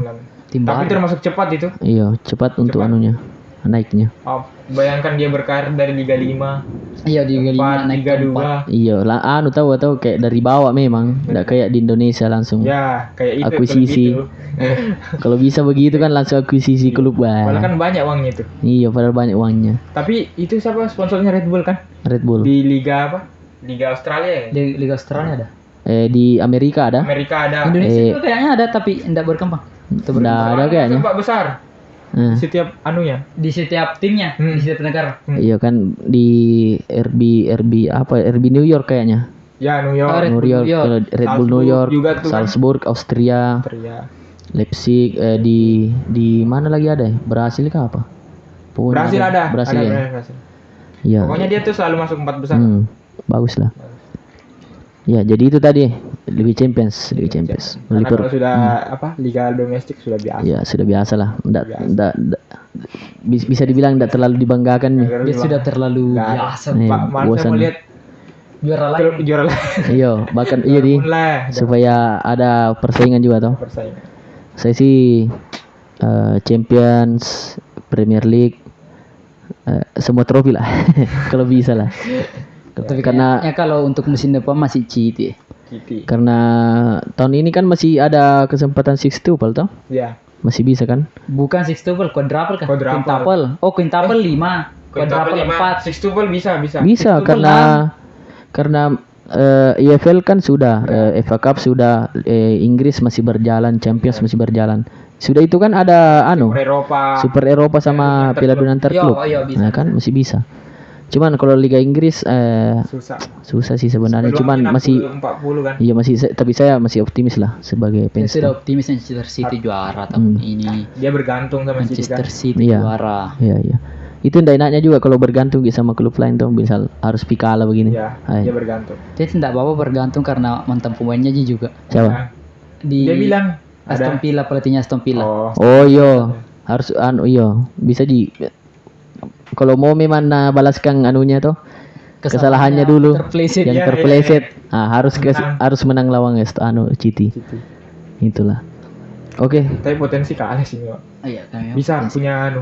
Speaker 3: Tim
Speaker 1: Tapi
Speaker 3: baru.
Speaker 1: termasuk cepat itu.
Speaker 2: Iya, cepat untuk anunya naiknya.
Speaker 1: Oh, bayangkan dia berkarir dari Liga 5,
Speaker 3: Iya di Liga 5 naik
Speaker 1: Liga
Speaker 3: ke 4.
Speaker 1: 2.
Speaker 2: Iya, lah tahu kayak dari bawah memang, enggak kayak di Indonesia langsung.
Speaker 1: Ya, kayak itu.
Speaker 2: Akuisisi.
Speaker 1: klub itu.
Speaker 2: Kalau bisa begitu kan langsung akuisisi klub
Speaker 1: Padahal
Speaker 2: bah.
Speaker 1: kan banyak uangnya itu.
Speaker 2: Iya, padahal banyak uangnya.
Speaker 1: Tapi itu siapa sponsornya Red Bull kan?
Speaker 2: Red Bull.
Speaker 1: Di Liga apa? Liga Australia ya?
Speaker 3: Di Liga Australia ada.
Speaker 2: Di Amerika ada?
Speaker 1: Amerika ada.
Speaker 3: Indonesia juga kayaknya ada tapi enggak berkembang.
Speaker 2: Enggak ada kayaknya.
Speaker 1: Sepak besar.
Speaker 2: Eh,
Speaker 1: Setiap anunya.
Speaker 3: Di setiap timnya, di setiap negara.
Speaker 2: Iya kan di RB New York kayaknya.
Speaker 1: Ya, New York.
Speaker 3: Oh, Red
Speaker 2: New
Speaker 3: Bull
Speaker 2: York,
Speaker 3: New York.
Speaker 2: Red Bull New
Speaker 1: Salzburg
Speaker 2: York,
Speaker 1: juga tuh kan.
Speaker 2: Salzburg, Austria,
Speaker 1: Ya.
Speaker 2: Leipzig, di mana lagi ada ya? Brasil kah apa? Pokoknya
Speaker 1: Brasil ada.
Speaker 2: Brasil
Speaker 1: Ada,
Speaker 2: ya.
Speaker 1: Brasil.
Speaker 2: Iya.
Speaker 1: Pokoknya dia tuh selalu masuk 4 besar.
Speaker 2: Bagus lah. Ya, jadi itu tadi Liga Champions.
Speaker 1: Karena
Speaker 2: Liverpool.
Speaker 1: kalau sudah apa? Liga domestik sudah biasa.
Speaker 2: Ya, sudah biasa lah.
Speaker 1: Biasa.
Speaker 2: Bisa dibilang tidak terlalu dibanggakan.
Speaker 1: Karena
Speaker 3: Dia
Speaker 1: dia
Speaker 3: sudah terlalu
Speaker 1: Nggak ada.
Speaker 3: biasa.
Speaker 1: Pak, malah saya
Speaker 2: bosan.
Speaker 1: mau lihat
Speaker 3: Juara lain.
Speaker 1: klub juara lagi.
Speaker 2: Iya, bahkan iya di
Speaker 1: Lah,
Speaker 2: supaya ada persaingan juga toh.
Speaker 1: persaingan.
Speaker 2: Saya sih Champions, Premier League, semua trofi lah kalau bisa lah.
Speaker 3: Tapi
Speaker 2: Karena
Speaker 3: kayaknya kalau untuk musim depan masih cheat ya.
Speaker 1: Kiti.
Speaker 2: karena tahun ini kan masih ada kesempatan sixtuple toh,
Speaker 1: Ya.
Speaker 2: masih bisa kan?
Speaker 3: Bukan sextuple, quadruple kah?
Speaker 1: Quadruple.
Speaker 3: Quintuple. Oh, quintuple 5, quadruple 4.
Speaker 1: Sixtuple bisa.
Speaker 2: Bisa
Speaker 3: Sixtuple
Speaker 2: karena EFL kan sudah, FA Cup sudah, Inggris masih berjalan, Champions masih berjalan. Sudah itu kan ada
Speaker 1: Eropa.
Speaker 2: Super Eropa sama Piala Dunia Antar Klub.
Speaker 3: Iya, bisa.
Speaker 2: Nah kan masih bisa. Cuman kalau Liga Inggris
Speaker 1: Susah.
Speaker 2: sih sebenarnya. Cuman
Speaker 1: Peluangnya
Speaker 2: masih
Speaker 1: 40 kan.
Speaker 2: iya tapi saya masih optimis lah sebagai
Speaker 3: Saya
Speaker 2: fans.
Speaker 3: sudah optimis Manchester City juara tahun ini.
Speaker 1: Dia bergantung sama City kan.
Speaker 3: Manchester City
Speaker 2: Iya.
Speaker 3: juara.
Speaker 2: Iya. Itu ndak enaknya juga kalau bergantung sama klub lain tuh, misal harus pikala begini.
Speaker 1: Ya,
Speaker 2: Hai.
Speaker 1: dia bergantung.
Speaker 3: Dia tidak apa-apa bergantung karena mantan pemainnya aja juga.
Speaker 2: Siapa?
Speaker 1: Nah,
Speaker 3: Di
Speaker 1: dia bilang
Speaker 3: Aston Villa, pelatihnya Aston Villa.
Speaker 1: Oh,
Speaker 2: Iya. Harus bisa kalau mau memang balaskan anunya tuh kesalahannya dulu
Speaker 3: terpleset.
Speaker 2: yang
Speaker 1: Iya,
Speaker 2: terpleset. Harus menang lawan City.
Speaker 1: City.
Speaker 2: Itulah. Oke,
Speaker 1: Tapi potensi kalah sih, Pak.
Speaker 3: Iya, kami
Speaker 1: Bisa punya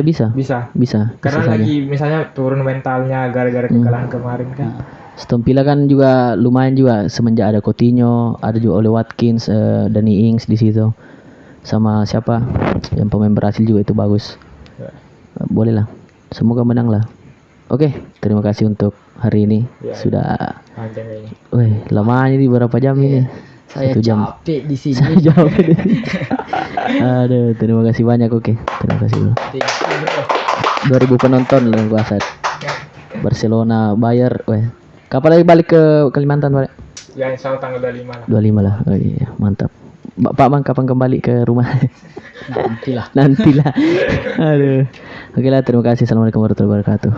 Speaker 2: bisa.
Speaker 1: Bisa. Karena
Speaker 2: saja.
Speaker 1: lagi misalnya turun mentalnya gara-gara kekalahan kemarin kan.
Speaker 2: Aston Villa kan juga lumayan juga semenjak ada Coutinho, ada juga Ole Watkins, Danny Ings di situ. Sama siapa? Yang pemain Brasil juga itu bagus.
Speaker 1: Ya.
Speaker 2: Boleh lah. Semoga menang lah. Oke, terima kasih untuk hari ini.
Speaker 1: Ya.
Speaker 2: Sudah
Speaker 1: Panjang kayaknya.
Speaker 2: weh, lamanya ini berapa jam ini?
Speaker 3: Saya
Speaker 2: 1 jam.
Speaker 3: capek di sini.
Speaker 2: Saya jawab ini. Aduh, terima kasih banyak. Oke, terima kasih bro. 2000 penonton lah puasa. Barcelona bayar, weh. Kapan lagi balik ke Kalimantan, Pak?
Speaker 1: Ya insya Allah tanggal 25 lah.
Speaker 2: 25 lah. Oh iya, mantap. Pak Mang kapan kembali ke rumah?
Speaker 3: Nantilah.
Speaker 2: Nantilah. Aduh. Oke lah, terima kasih. Assalamualaikum warahmatullahi wabarakatuh.